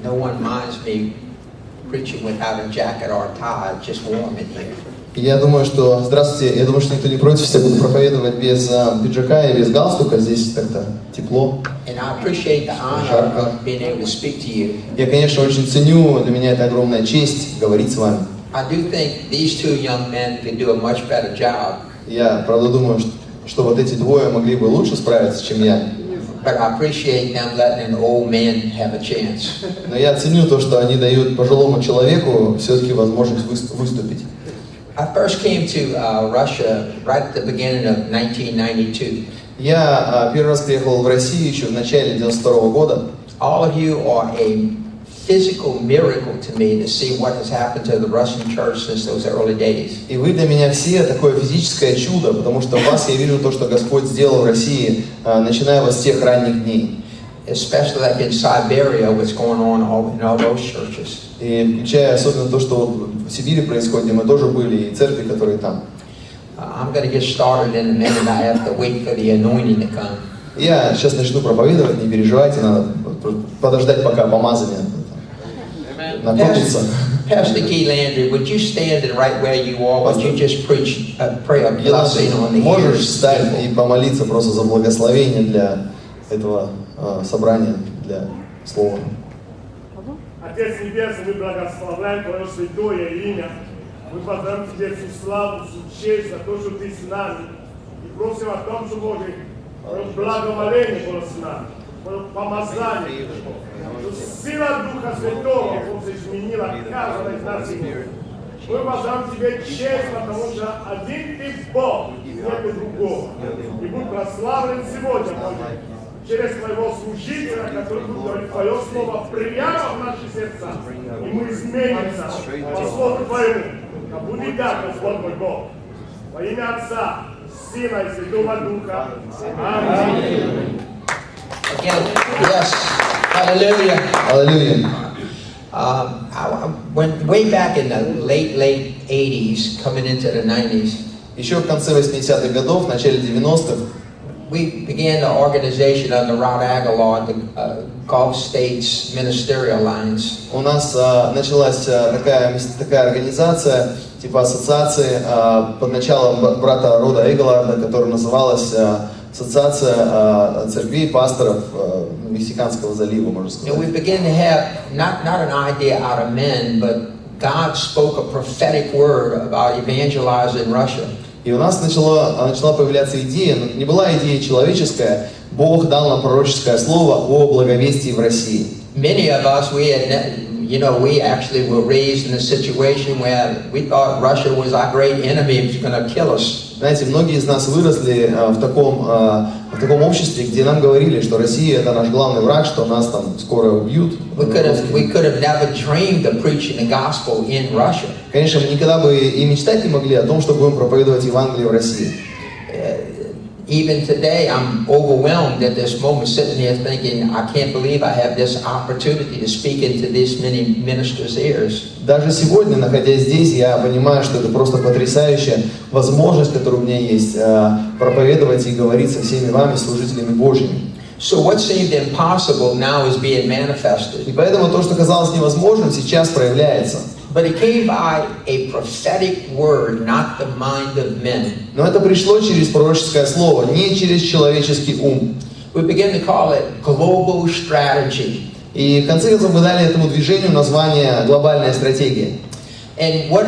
no one minds me preaching without a jacket or a tie. It's just warm in here. Я думаю, что, здравствуйте, я думаю, что никто не против, я буду проповедовать без пиджака и без галстука, здесь как-то тепло. And I appreciate the honor of being able to speak to you. Я, конечно, очень ценю, для меня это огромная честь говорить с вами. I do think these two young men could do a much better job. Я, правда, думаю, что вот эти двое могли бы лучше справиться, чем я. But I appreciate them letting an old man have a chance. Но я ценю то, что они дают пожилому человеку все-таки возможность выступить. I first came to Russia right at the beginning of 1992. Я первый раз приехал в Россию еще в начале 92 года. All of you are a physical miracle to me to see what has happened to the Russian church since those early days. И вы для меня все такое физическое чудо, потому что в вас я вижу то, что Господь сделал в России, начиная вот с тех ранних дней. Especially like in Siberia, what's going on in all those churches. И включая особенно то, что в Сибири происходит, мы тоже были, и церкви, которые там. I'm going to get started in a minute. I have to wait for the anointing to come. Я сейчас начну проповедовать, не переживайте, надо подождать, пока помазание накопится. Pastor Key Landry, would you stand and right where you are? Would you just pray a blessing on the Можешь ears? встать и помолиться просто за благословение для этого собрания, для слова. Отец Небесный, мы благословляем Твое святое имя. Мы воздаем Тебе всю славу, всю честь за то, что Ты с нами. И просим о том, что Боже, благоволение было с нами, помазание, что сила Духа Святого Боже изменила каждого из нас. Мы воздаем Тебе честь, потому что один Ты Бог, нет другого. И будь прославлен сегодня, Боже, через Твоего служителя, который будет говорить Твое Слово прямо в наши сердца. И мы изменимся по Слову Твоему. Да будет так, Господь мой Бог. Во имя Отца, Сына и Святого Духа. Аминь. Again, yes. Hallelujah. Hallelujah. I went way back in the late 80s, coming into the 90s. Еще в конце 80-х годов, в начале 90-х, we began the organization under Rod Aguilar, the Gulf States Ministerial Alliance. у нас началась такая организация, типа ассоциации под началом брата Рода Эггларда, которая называлась Ассоциация церквей пасторов Мексиканского залива, можно сказать. And we began to have not an idea out of men, but God spoke a prophetic word about evangelizing Russia. И у нас начала появляться идея, но это не была идея человеческая. Бог дал нам пророческое слово о благовестии в России. Many of us, we actually were raised in a situation where we thought Russia was our great enemy, it was going to kill us. Знаете, многие из нас выросли в таком обществе, где нам говорили, что Россия это наш главный враг, что нас там скоро убьют. We could have never dreamed of preaching the gospel in Russia. Конечно, мы никогда бы и мечтать не могли о том, что будем проповедовать Евангелие в России. Even today, I'm overwhelmed at this moment, sitting here thinking, I can't believe I have this opportunity to speak into this many ministers' ears. Даже сегодня, находясь здесь, я понимаю, что это просто потрясающая возможность, которая у меня есть, проповедовать и говорить со всеми вами, служителями Божьими. So what seemed impossible now is being manifested. И поэтому то, что казалось невозможным, сейчас проявляется. But it came by a prophetic word, not the mind of men. Но это пришло через пророческое слово, не через человеческий ум. We began to call it global strategy. И в конце концов мы дали этому движению название «Глобальная стратегия». And what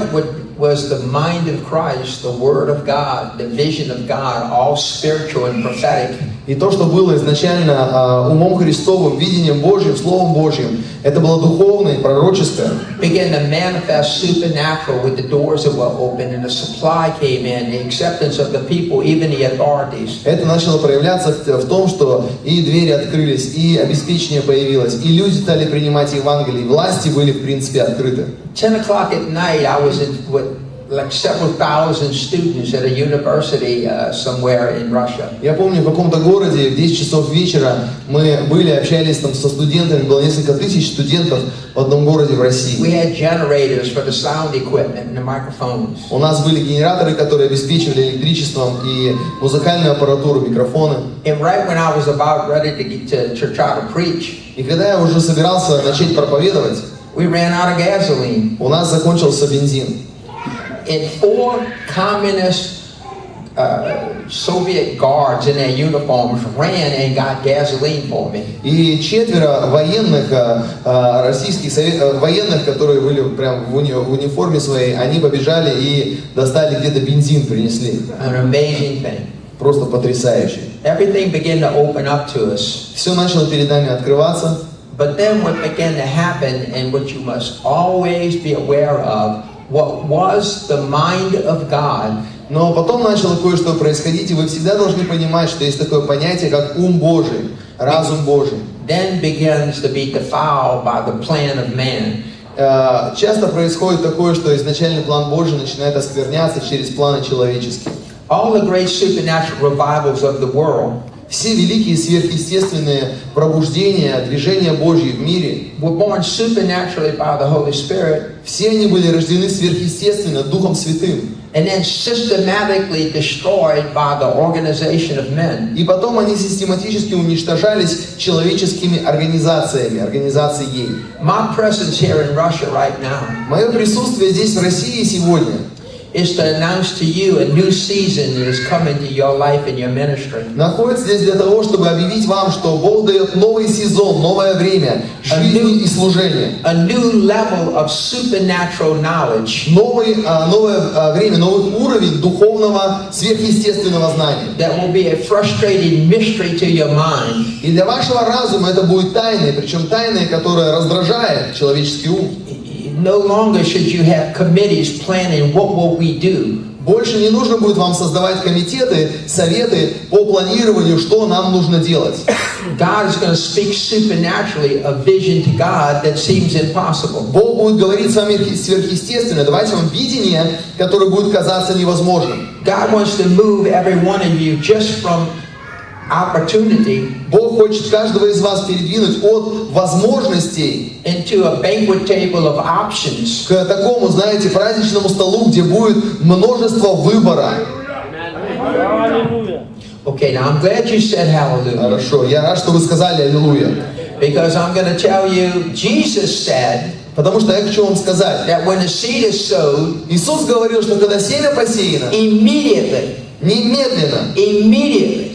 was the mind of Christ, the Word of God, the vision of God, all spiritual and prophetic. И то, что было изначально умом Христовым, видением Божьим, Словом Божьим, это было духовное и пророческое. Began to manifest supernatural with the doors that were open and the supply came in, the acceptance of the people, even the authorities. Это начало проявляться в том, что и двери открылись, и обеспечение появилось, и люди стали принимать Евангелие, и власти были в принципе открыты. 10 o'clock at night, I was with like several thousand students at a university somewhere in Russia. Я помню, в каком-то городе в 10 часов вечера мы были, общались там со студентами, было несколько тысяч студентов в одном городе в России. We had generators for the sound equipment and the microphones. У нас были генераторы, которые обеспечивали электричеством и музыкальную аппаратуру, микрофоны. And right when I was about ready to try to preach, И когда я уже собирался начать проповедовать, we ran out of gasoline. у нас закончился бензин. And 4 communist Soviet guards in their uniforms ran and got gasoline for me. И 4 военных, российских военных, которые были прям в униформе своей, они побежали и достали где-то бензин, принесли. An amazing thing. Просто потрясающе. Everything began to open up to us. Все начало перед нами открываться. But then what began to happen, and what you must always be aware of, what was the mind of God. Но потом начало кое-что происходить, и вы всегда должны понимать, что есть такое понятие, как ум Божий, разум Божий. Then begins to be defiled by the plan of man. Часто происходит такое, что изначальный план Божий начинает оскверняться через планы человеческие. All the great supernatural revivals of the world Все великие сверхъестественные пробуждения, движения Божьи в мире, were born supernaturally by the Holy Spirit, все они были рождены сверхъестественно Духом Святым. and then systematically destroyed by the organization of men. И потом они систематически уничтожались человеческими организацией. My presence here in Russia right now Мое присутствие здесь, в России, сегодня is to announce to you a new season is coming to your life and your ministry. находится здесь для того, чтобы объявить вам, что Бог дает новый сезон, новое время жизни и служения. A new level of supernatural knowledge Новое время, новый уровень духовного сверхъестественного знания. that will be a frustrating mystery to your mind. И для вашего разума это будет тайной, причем тайной, которая раздражает человеческий ум. No longer should you have committees planning what will we do. Больше не нужно будет вам создавать комитеты, советы по планированию, что нам нужно делать. God is going to speak supernaturally a vision to God that seems impossible. Бог будет говорить с вами сверхъестественно, давать вам видение, которое будет казаться невозможным. God wants to move every one of you just from opportunity Бог хочет каждого из вас передвинуть от возможностей into a banquet table of options. к такому, знаете, праздничному столу, где будет множество выбора. Okay, now I'm glad you said hallelujah. Хорошо, я рад, что вы сказали аллилуйя. Because I'm going to tell you, Jesus said Потому что я хочу вам сказать, that when the seed is sowed, Иисус говорил, что когда семя посеяно, immediately,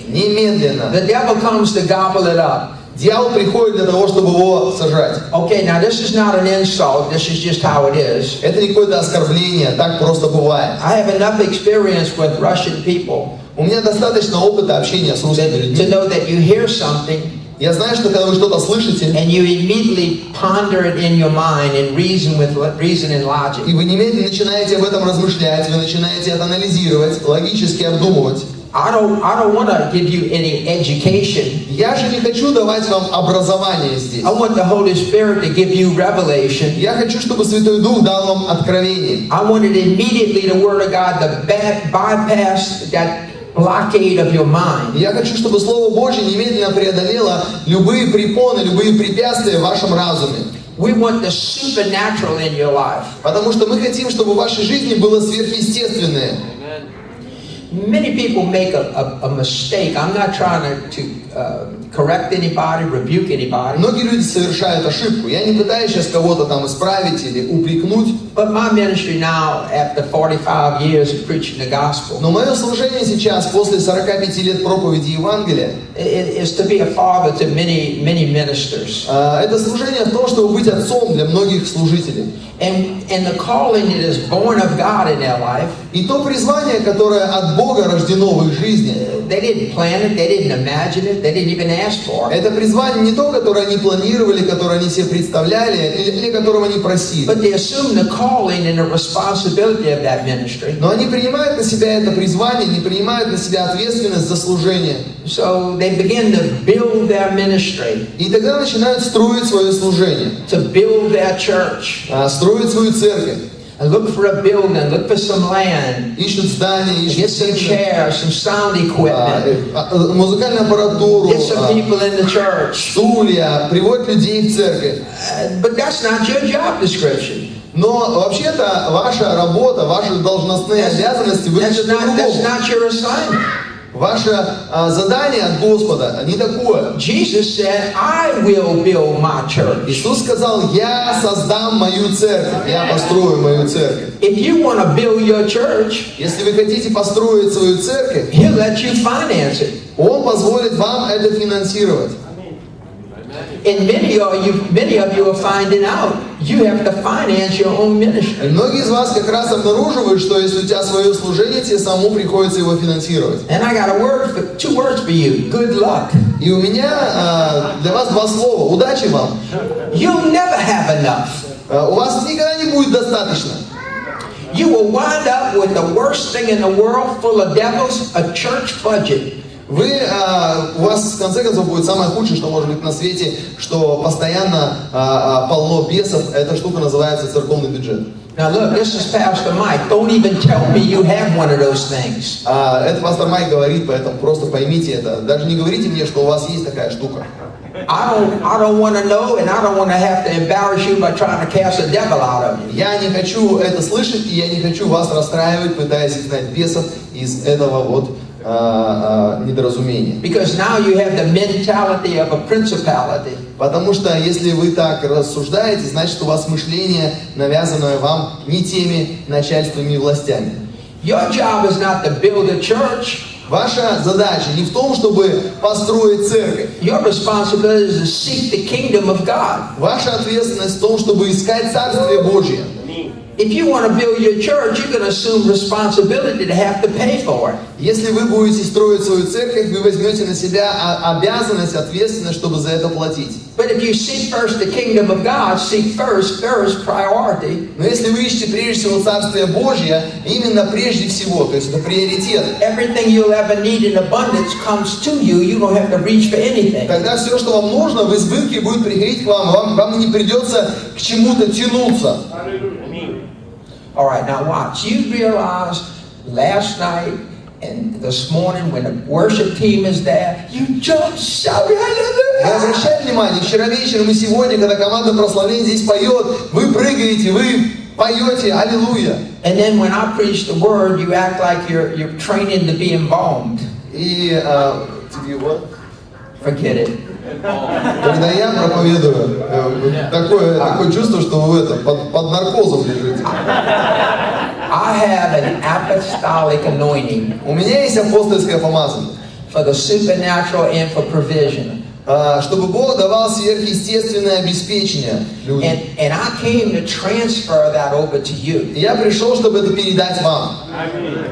немедленно, the devil comes to gobble it up. дьявол приходит для того, чтобы его сожрать. Okay, now this is not an insult, this is just how it is. Это не какое-то оскорбление, так просто бывает. I have enough experience with Russian people У меня достаточно опыта общения с русскими to людьми. know that you hear something Я знаю, что когда вы что-то слышите, and you immediately ponder it in your mind and reason and logic. и вы немедленно начинаете об этом размышлять, вы начинаете это анализировать, логически обдумывать. I don't want to give you any education. Я же не хочу давать вам образование здесь. I want the Holy Spirit to give you revelation. Я хочу, чтобы Святой Дух дал вам откровение. I wanted immediately the Word of God to bypass that blockade of your mind. Я хочу, чтобы Слово Божье немедленно преодолело любые препоны, любые препятствия в вашем разуме. We want the supernatural in your life. Потому что мы хотим, чтобы в вашей жизни было сверхъестественное. Many people make a mistake. I'm not trying to correct anybody, rebuke anybody. Многие люди совершают ошибку. Я не пытаюсь сейчас кого-то там исправить или упрекнуть. But my ministry now, after 45 years of preaching the gospel, Но мое служение сейчас, после 45 лет проповеди Евангелия, is to be a father to many ministers. это служение в том, чтобы быть отцом для многих служителей. And the calling that is born of God in their life, И то призвание, которое от Бога рождено в их жизни, they didn't plan it, they didn't imagine it, they didn't even ask for it. это призвание не то, которое они планировали, которое они себе представляли, или которого они просили. But they assume the calling and the responsibility of that ministry. Но они принимают на себя это призвание, не принимают на себя ответственность за служение. So they begin to build their ministry, И тогда начинают строить свое служение, to build their church. строить свою церковь. and look for a building, look for some land, ищут здания, get ищут some chairs, some sound equipment, музыкальную аппаратуру, get some people in the church. стулья, приводят людей в церковь. But that's not your job description. Но вообще-то ваша работа, ваши должностные обязанности выглядят That's по-другому. not your assignment. Ваше задание от Господа не такое. Jesus said, I will build my church. Иисус сказал, я создам мою церковь, я построю мою церковь. If you want to build your church, Если вы хотите построить свою церковь, He'll let you finance it. Он позволит вам это финансировать. And many of you are finding out you have to finance your own ministry. И многие из вас как раз обнаруживают, что если у тебя свое служение, тебе самому приходится его финансировать. And I got two words for you. Good luck. И у меня для вас два слова. Удачи вам. You'll never have enough. У вас никогда не будет достаточно. You will wind up with the worst thing in the world full of devils, a church budget. У вас в конце концов будет самое худшее, что может быть на свете, что постоянно полно бесов. Эта штука называется церковный бюджет. Now look, this is Pastor Mike. Don't even tell me you have one of those things. Это пастор Майк говорит, поэтому просто поймите это. Даже не говорите мне, что у вас есть такая штука. I don't want to know, and I don't want to have to embarrass you by trying to cast the devil out of you. Я не хочу это слышать, и я не хочу вас расстраивать, пытаясь изгнать бесов из этого вот недоразумения. Because now you have the mentality of a principality. Потому что если вы так рассуждаете, значит у вас мышление, навязанное вам не теми начальствами и властями. Your job is not to build a church. Ваша задача не в том, чтобы построить церковь. Your responsibility is to seek the kingdom of God. Ваша ответственность в том, чтобы искать Царствие Божье. If you want to build your church, you're going to assume responsibility to have to pay for it. Если вы будете строить свою церковь, вы возьмете на себя обязанность, ответственность, чтобы за это платить. But if you seek first the kingdom of God, seek first priority. Но если вы ищете прежде всего Царствие Божье, именно прежде всего, то есть это приоритет, Everything you'll ever need in abundance comes to you. You don't have to reach for anything. тогда все, что вам нужно, в избытке будет приходить к вам. Вам не придется к чему-то тянуться. All right, now watch. You realize last night and this morning when the worship team is there, you jump, shout, Вы hallelujah. обращали внимание, вчера вечером и сегодня, когда команда прославления здесь поет, вы прыгаете, вы поете «Аллилуйя». And then when I preach the word, you act like you're training to be embalmed. И Forget it. когда я проповедую, такое чувство, что вы под наркозом лежите. I have an apostolic anointing У меня есть апостольское помазание, for the supernatural and for provision. чтобы Бог давал сверхъестественное обеспечение людям. And I came to transfer that over to you. И я пришел, чтобы это передать вам.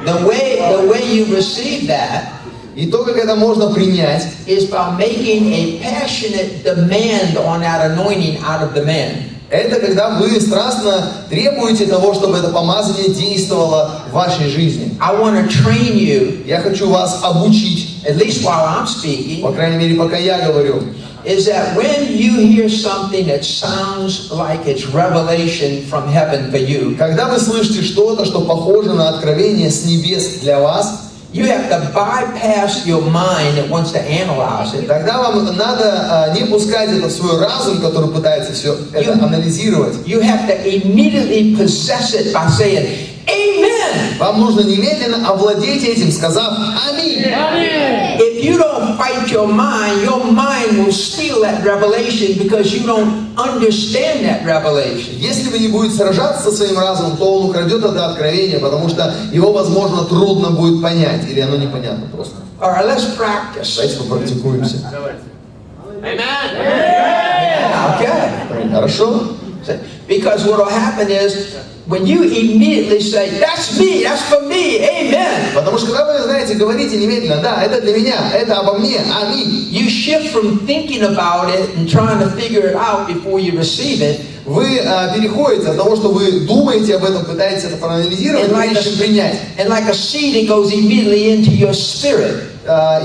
The way you receive that И то, как это можно принять, is by making a passionate demand on that anointing out of the man. это когда вы страстно требуете того, чтобы это помазание действовало в вашей жизни. I want to train you, Я хочу вас обучить, at least while I'm speaking, по крайней мере, пока я говорю, is that when you hear something that sounds like it's revelation from heaven for you, когда вы слышите что-то, что похоже на откровение с небес для вас, you have to bypass your mind that wants to analyze it. тогда вам надо не пускать это в свой разум, который пытается все это анализировать. You have to immediately possess it by saying, Amen. Вам нужно немедленно овладеть этим, сказав «Аминь». If you don't fight your mind will steal that revelation because you don't understand that revelation. Если вы не будете сражаться со своим разумом, то он украдет это откровение, потому что его, возможно, трудно будет понять, или оно непонятно просто. All right, let's practice. Давайте попрактикуемся. Okay. Хорошо? Because what will happen is when you immediately say, that's me, that's for me, amen. Потому что когда вы, знаете, говорите немедленно, да, это для меня, это обо мне, аминь. You shift from thinking about it and trying to figure it out before you receive it. Вы переходите от того, что вы думаете об этом, пытаетесь это проанализировать, прежде чем принять. And like a seed, it goes immediately into your spirit.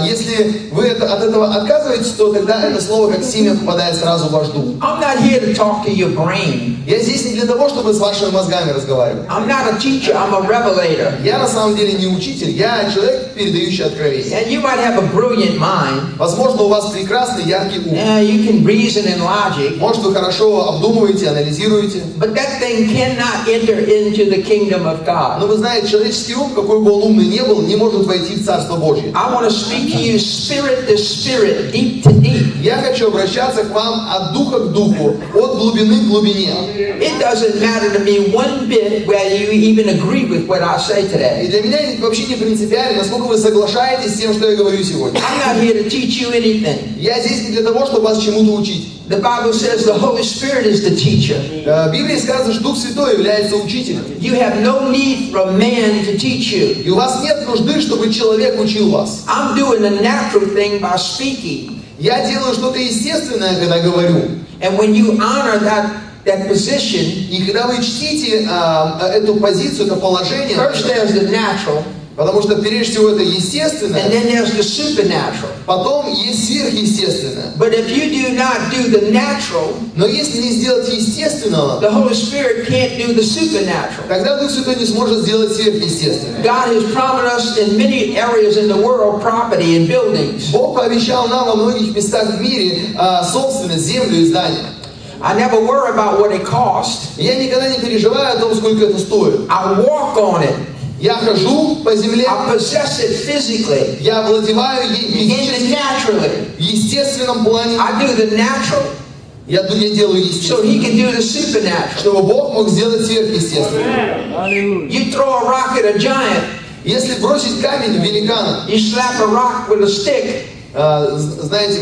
если вы от этого отказываетесь, то тогда это слово как семя попадает сразу в ваш дух. I'm not here to talk to your brain. Я здесь не для того, чтобы с вашими мозгами разговаривать. I'm not a teacher, I'm a revelator. Я на самом деле не учитель, я человек, передающий откровение. And you might have a brilliant mind. Возможно, у вас прекрасный, яркий ум. You can reason and logic. Может, вы хорошо обдумываете, анализируете. But that thing cannot enter into the kingdom of God. Но вы знаете, человеческий ум, какой бы он умный ни был, не может войти в Царство Божье. I want to speak to you spirit to spirit, deep to deep. Я хочу обращаться к вам от духа к духу, от глубины к глубине. It doesn't matter to me one bit whether you even agree with what I say И today. для меня вообще не принципиально, насколько вы соглашаетесь с тем, что я говорю сегодня. I'm not here to teach you anything. Я здесь не для того, чтобы вас чему-то учить. The Bible says the Holy Spirit is the teacher. В Библии сказано, что Дух Святой является учителем. You have no need for man to teach you. И у вас нет нужды, чтобы человек учил вас. I'm doing the natural thing by speaking. Я делаю что-то естественное, когда говорю. And when you honor that position, И когда вы чтите эту позицию, это положение, first there's the natural, потому что прежде всего это and естественное, then there's the supernatural. потом есть сверхъестественное. But if you do not do the natural, Но если не сделать естественного, the Holy Spirit can't do the supernatural. тогда Дух Святой не сможет сделать сверхъестественное. God has promised us in many areas in the world property and buildings. Бог пообещал нам во многих местах в мире собственность, землю и здания. I never worry about what it costs. Я никогда не переживаю о том, сколько это стоит. I walk on it. Я хожу по земле, I possess it physically я овладеваю ей and физически, naturally. в естественном плане. I do the natural Я делаю so естественно, He can do the supernatural. чтобы Бог мог сделать сверхъестественное. You throw a rock at a giant, Если бросить камень в великана, you slap a rock with a stick, знаете,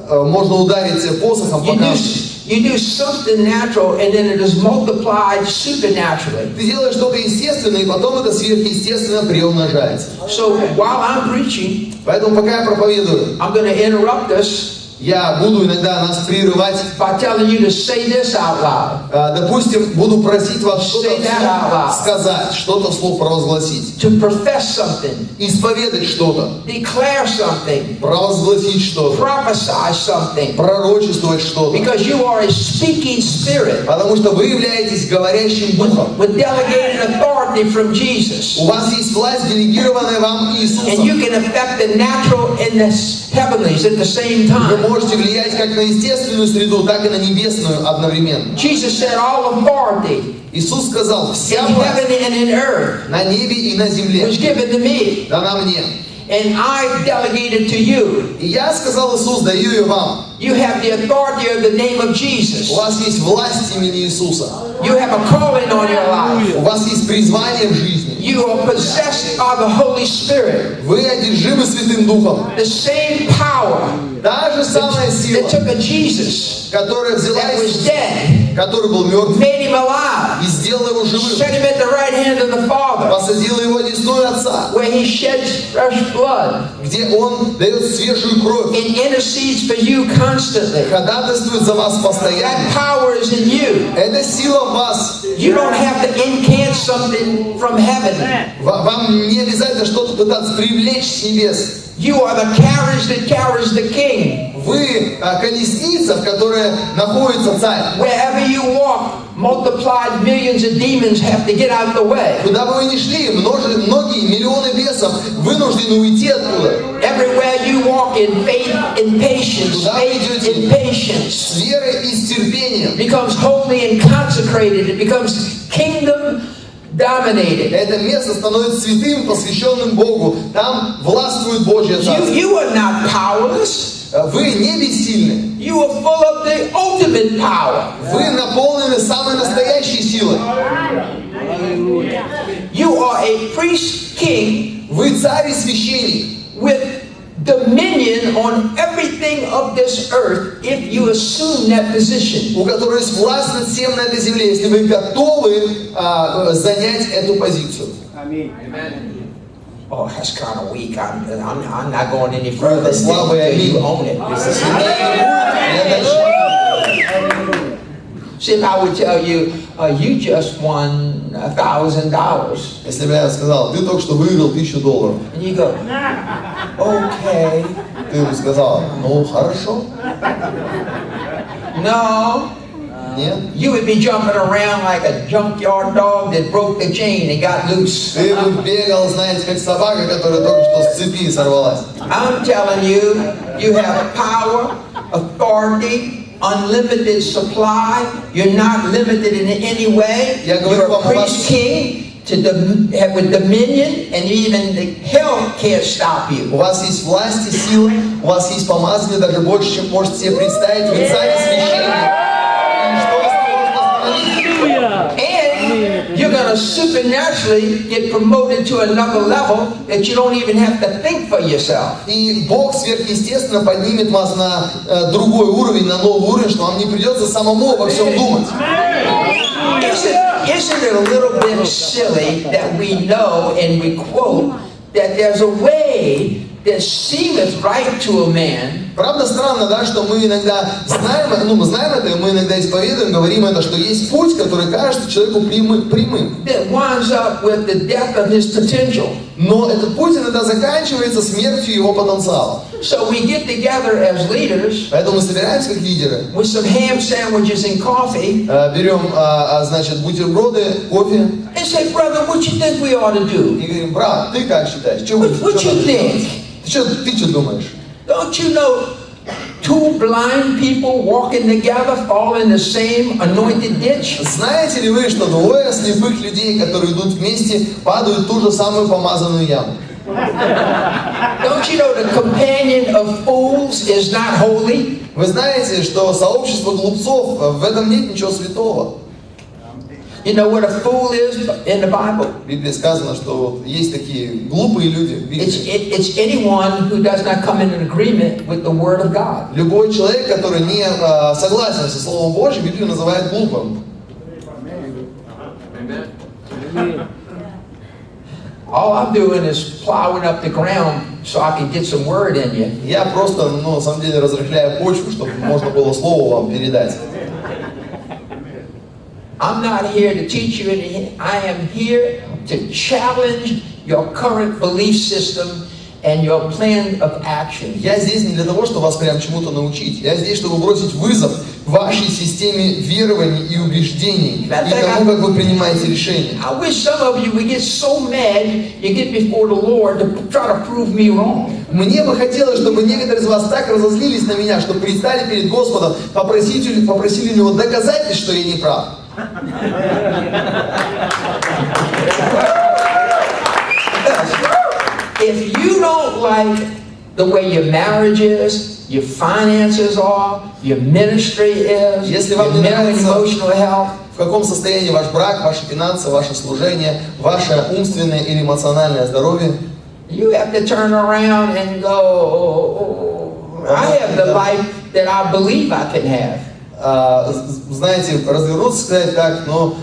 можно ударить посохом по камню. you do something natural and then it is multiplied supernaturally. Ты делаешь что-то естественное, и потом это сверхъестественно приумножается. So while I'm preaching, Поэтому пока я проповедую, I'm going to interrupt us я буду иногда нас прерывать. by telling you to say this out loud. Допустим, буду просить вас что-то Say that out loud. сказать, что-то вслух провозгласить. To profess something, Исповедать что-то, declare something, провозгласить что-то, prophesy something, пророчествовать что-то. because you are a speaking spirit Потому что вы являетесь говорящим духом. with delegated authority from Jesus. У вас есть власть, делегированная вам And Иисусом. you can affect the natural and the heavenlies at the same Вы time. можете влиять как на естественную среду, так и на небесную одновременно. Jesus said all authority Иисус сказал, in вся власть heaven and in earth на небе и на земле was given to me. дана мне. And I delegated to you. И я, сказал Иисус, даю ее вам. You have the authority of the name of Jesus. У вас есть власть имени Иисуса. You have a calling on your life. У вас есть призвание в жизни. You are possessed by the Holy Spirit. Вы одержимы Святым Духом. The same power Та же самая сила, that took a Jesus которая взяла that was Иисуса, dead, который был мертв, made him alive, и сделала его живым, set him at the right hand of the Father, посадила его одесную Отца, where he sheds fresh blood где Он дает свежую кровь, and intercedes for you constantly. ходатайствует за вас That постоянно. power is in you. Эта сила в вас. You don't have to incant something from heaven. Вам не обязательно что-то пытаться привлечь с небес. You are the carriage that carries the King. Вы колесница, в которой находится царь. Wherever you walk, multiplied millions of demons have to get out the way. Куда бы вы ни шли, многие миллионы бесов вынуждены уйти оттуда. Everywhere you walk in faith and patience, faith and patience, С верой и с терпением. becomes holy and consecrated. It becomes kingdom dominated. Это место становится святым, посвященным Богу. Там властвует Божье Царство. You are not powerless. Вы не бессильны. You are full of the ultimate power. Вы наполнены самой настоящей силой. You are a priest king Вы царь и священник. with dominion on everything of this earth if you assume that position. У которого есть власть над всем на этой земле, если вы готовы занять эту позицию. Oh, that's kind of weak. I'm not going any further. Слабый You аминь. own it. Если сильнее не будет, я дальше. See, if I would tell you, you just won $1,000, Если бы я сказал, ты только что выиграл $1000, and you go, okay, ты бы сказал, ну хорошо, no, нет. you would be jumping around like a junkyard dog that broke the chain and got loose. Ты бы бегал, знаете, как собака, которая только что с цепи сорвалась. I'm telling you, you have power, authority, unlimited supply. You're not limited in any way. Я говорю You're вам, a у вас- priest king have with dominion, and even the hell can't stop you. У вас есть власть и сила, у вас есть помазание даже больше, чем можете себе представить. Вы царь и священник. И что вас не может остановить? And you're going to supernaturally get promoted to another level that you don't even have to think for yourself. И Бог сверхъестественно поднимет вас на другой уровень, на новый уровень, что вам не придется самому обо всем думать. Isn't it a little bit silly that we know and we quote that there's a way that seemeth right to a man, Правда странно, да, что мы иногда знаем, мы знаем это, и мы иногда исповедуем, говорим это, что есть путь, который кажется человеку прямым. that winds up with the death of his potential. Но этот путь иногда заканчивается смертью его потенциала. So we get together as leaders Поэтому мы собираемся как лидеры, with some ham sandwiches and coffee берем, значит, бутерброды, кофе, and say, brother, what you think we ought to do? и говорим, брат, ты как считаешь? What you think? Ты что думаешь? Don't you know two blind people walking together fall in the same anointed ditch? Знаете ли вы, что двое слепых людей, которые идут вместе, падают в ту же самую помазанную яму? Don't you know the companion of fools is not holy? Вы знаете, что сообщество глупцов, в этом нет ничего святого. You know what a fool is in the Bible? В Библии сказано, что есть такие глупые люди в Библии. It's anyone who does not come in agreement with the Word of God. Любой человек, который не согласен со Словом Божьим, Библию называет глупым. All I'm doing is plowing up the ground so I can get some word in you. Я просто, на самом деле, разрыхляю почву, чтобы можно было Слово вам передать. I'm not here to teach you anything. I am here to challenge your current belief system and your plan of action. Я здесь не для того, чтобы вас прям чему-то научить. Я здесь, чтобы бросить вызов вашей системе верований и убеждений и тому, как вы принимаете решения. I wish some of you would get so mad you get before the Lord to try to prove me wrong. Мне бы хотелось, чтобы некоторые из вас так разозлились на меня, что предстали перед Господом, попросили у Него доказательств, что я не прав. If you don't like the way your marriage is, your finances are, your ministry is, Если your вам не mental and нравится, emotional health, в каком состоянии ваш брак, ваши финансы, ваше служение, ваше умственное или эмоциональное здоровье, you have to turn around and go, I have the life that I believe I can have. знаете, развернуться и сказать так, но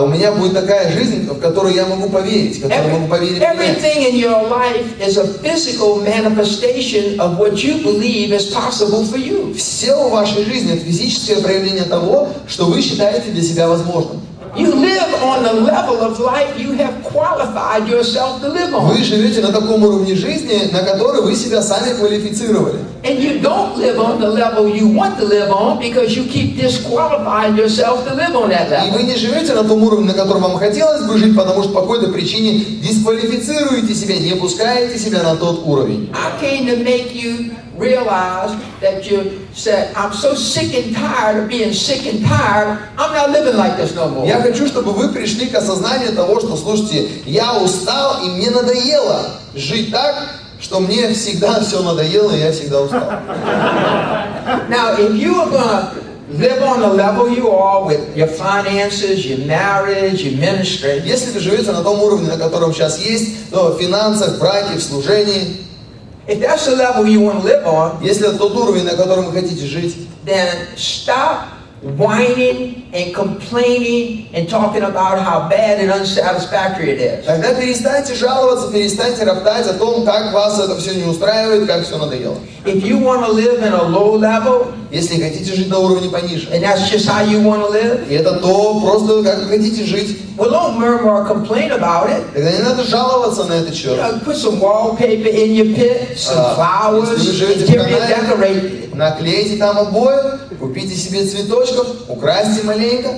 у меня будет такая жизнь, в которую я могу поверить, в которую могу поверить. Everything in your life is a physical manifestation of what you believe is possible for you. Все в вашей жизни это физическое проявление того, что вы считаете для себя возможным. You live on the level of life you have qualified yourself to live on. Вы живете на таком уровне жизни, на который вы себя сами квалифицировали. And you don't live on the level you want to live on because you keep disqualifying yourself to live on that И level. вы не живете на том уровне, на котором вам хотелось бы жить, потому что по какой-то причине дисквалифицируете себя, не пускаете себя на тот уровень. I came to make you realize that you said, I'm so sick and tired of being sick and tired, I'm not living like this no more. Я хочу, чтобы вы пришли к осознанию того, что, слушайте, я устал и мне надоело жить так, что мне всегда все надоело и я всегда устал. Now, if you are going to live on the level you are with your finances, your marriage, your ministry, Если вы живете на том уровне, на котором сейчас есть, то в финансах, в браке, в служении, if that's the level you want to live on, если это тот уровень, на котором вы хотите жить, then stop whining and complaining and talking about how bad and unsatisfactory it is. Тогда перестаньте жаловаться, перестаньте роптать о том, как вас это все не устраивает, как все надоело. If you want to live in a low level, Если хотите жить на уровне пониже, and that's just how you want to live, и это то просто, как вы хотите жить, well, don't murmur or complain about it. тогда не надо жаловаться на этот счет. Put some wallpaper in your pit, some flowers, Если вы живете в interior Канаде, decorate. наклейте там обои, купите себе цветочков, украсьте маленько.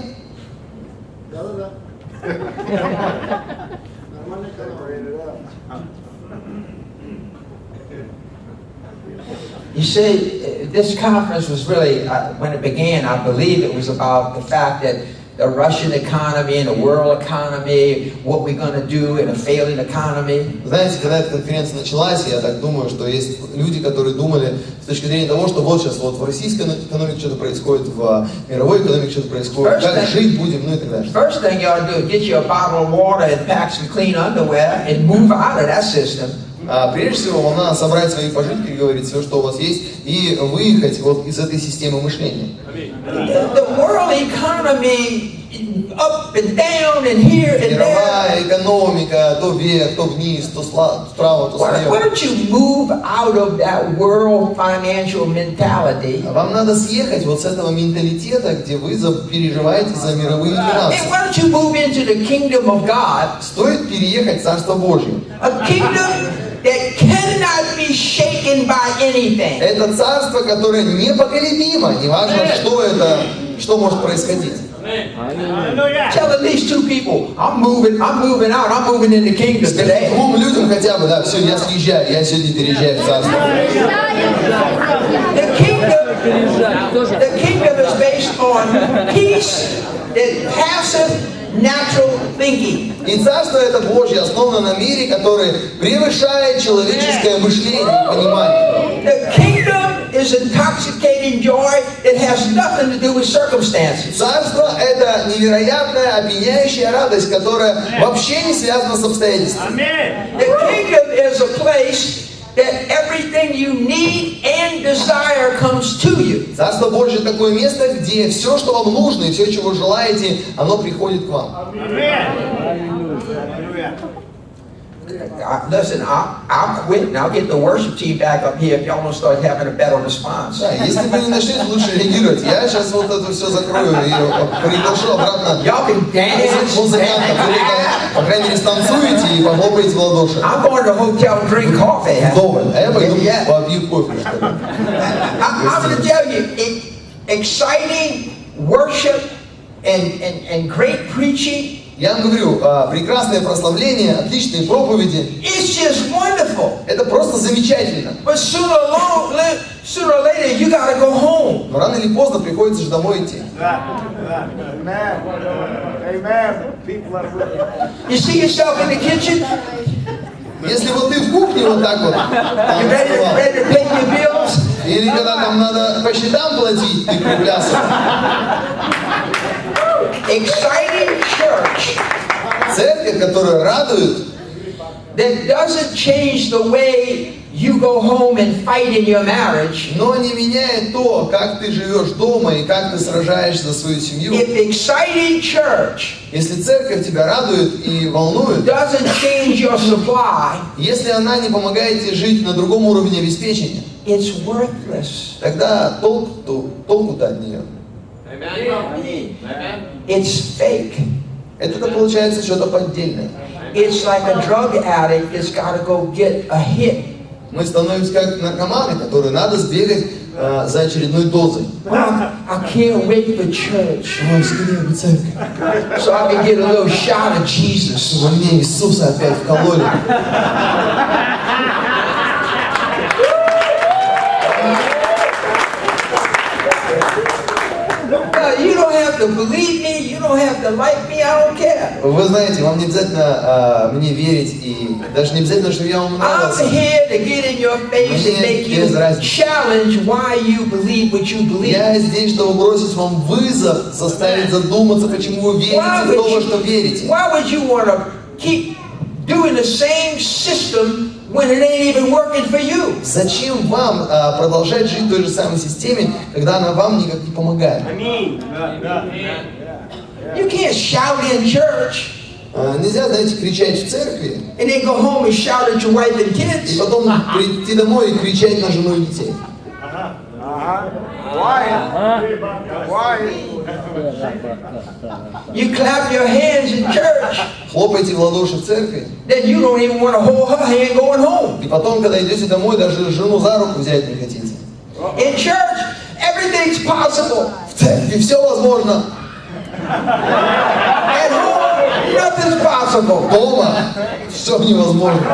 You see, this conference was really, when it began, I believe it was about the fact that the Russian economy and the world economy, what we're going to do in a failing economy. Знаете, когда эта конференция началась, я так думаю, что есть люди, которые думали с точки зрения того, что вот сейчас вот в российской экономике что-то происходит, в мировой экономике что-то происходит, как жить будем, ну и так далее. First thing you ought to do is get you a bottle of water and pack some clean underwear and move out of that system. Прежде всего, вам надо собрать свои пожитки, говорить все, что у вас есть, и выехать вот из этой системы мышления. The world economy up and down and here and there. Мировая экономика, то вверх, то вниз, то справа, то Why слева. don't you move out of that world financial mentality? Вам надо съехать вот с этого менталитета, где вы переживаете за мировые финансы. And why don't you move into the kingdom of God? Стоит переехать в Царство Божье. A kingdom that cannot be shaken by anything. Это царство, которое непоколебимо, неважно, что это, что может происходить. Tell at least two people, I'm moving out, I'm moving in the kingdom today. Двум людям хотя бы, да, все, я съезжаю, я сегодня переезжаю в царство. The kingdom is based on peace and passive natural thinking. И царство это Божье основано на мире, который превышает человеческое мышление и понимание. The kingdom is intoxicating joy that has nothing to do with circumstances. Царство это невероятная, опьяняющая радость, которая вообще не связана с обстоятельствами. The kingdom is a place that everything you need and desire comes to you. Царство Божье такое место, где все, что вам нужно и все, чего вы желаете, оно приходит к вам. Listen, I'll quit and I'll get the worship team back up here if y'all don't start having a better response. Да, если вы не начнете лучше реагировать, я сейчас вот это все закрою и приглашу обратно Y'all can dance. музыкантов. Вы, по крайней мере, станцуете и похлопаете в ладоши. I'm going to the hotel and drink coffee. Вдоволь. А я пойду Yeah. попью кофе. что ли. I'm going to tell you, exciting worship and great preaching, Я вам говорю, прекрасное прославление, отличные проповеди. it's just wonderful. Это просто замечательно. But sooner or later, you got to go home. Но рано или поздно приходится же домой идти. You see yourself in the kitchen? Если вот ты в кухне вот так вот, You ready to pay your bills? или когда там надо по счетам платить, ты приплясываешь. Exciting church Церковь, которая радует, that doesn't change the way you go home and fight in your marriage. но не меняет то, как ты живешь дома и как ты сражаешься за свою семью. If exciting church Если церковь тебя радует и волнует, doesn't change your supply, если она не помогает тебе жить на другом уровне обеспечения, it's worthless. тогда толку-то от нее. It's fake. Это получается что-то поддельное. It's like a drug addict that's got to go get a hit. Мы становимся как наркоманы, которые надо сбегать за очередной дозой. Well, I can't wait for church Ой, скорее бы церковь. so I can get a little shot of Jesus. Чтобы мне Иисуса опять вкололи. You don't have to believe me. You don't have to like me. I don't care. Вы знаете, вам не обязательно мне верить, и даже не обязательно, чтобы я вам I'm нравился. here to get in your face and make you challenge why you believe what you believe. Я здесь, чтобы бросить вам вызов, заставить задуматься, почему вы верите в то, во что верите. Why would you want to keep doing the same system when it ain't even working for you? Зачем вам продолжать жить в той же самой системе, когда она вам никак не помогает? You can't shout in church Нельзя, знаете, кричать в церкви, and then go home and shout at your wife and и kids. потом прийти домой и кричать на жену и детей. You clap your hands in church, Хлопайте в ладоши в церкви, then you don't even want to hold her hand going home. и потом, когда идете домой, даже жену за руку взять не хотите. In church, everything's possible. В церкви все возможно. At home, nothing's possible. Дома все невозможно.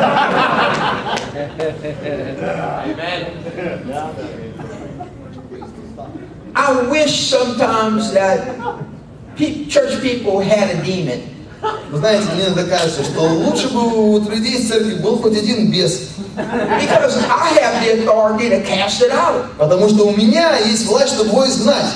I wish sometimes that church people had a demon. Вы знаете, мне иногда кажется, что лучше бы у людей из церкви был хоть один бес. Because I have the authority to cast it out. Потому что у меня есть власть, чтобы его изгнать.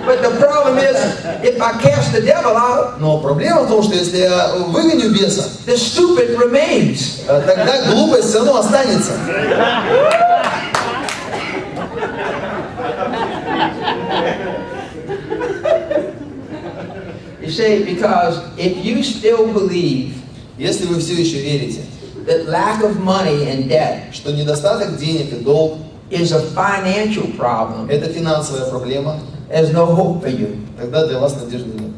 But the problem is, if I cast the devil out, Но проблема в том, что если я выгоню беса, the stupid remains. тогда глупость все равно останется. You see, because if you still believe Если вы все еще верите, that lack of money and debt что недостаток денег и долг is a financial problem, – это финансовая проблема, there's no hope for you. тогда для вас надежды нет.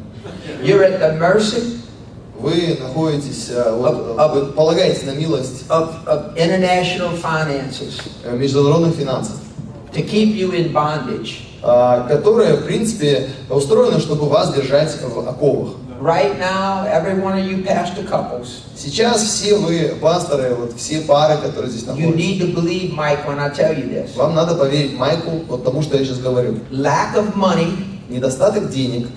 You're at the mercy Вы находитесь, вы полагаетесь на милость of international finances международных финансов, to keep you in bondage. которая, в принципе, устроена, чтобы вас держать в оковах. Right now, every one of you pastor couples, Сейчас все вы, пасторы, вот все пары, которые здесь you находятся, need to believe Mike when I tell you this. вам надо поверить Майку, вот тому, что я сейчас говорю. Lack of money Недостаток денег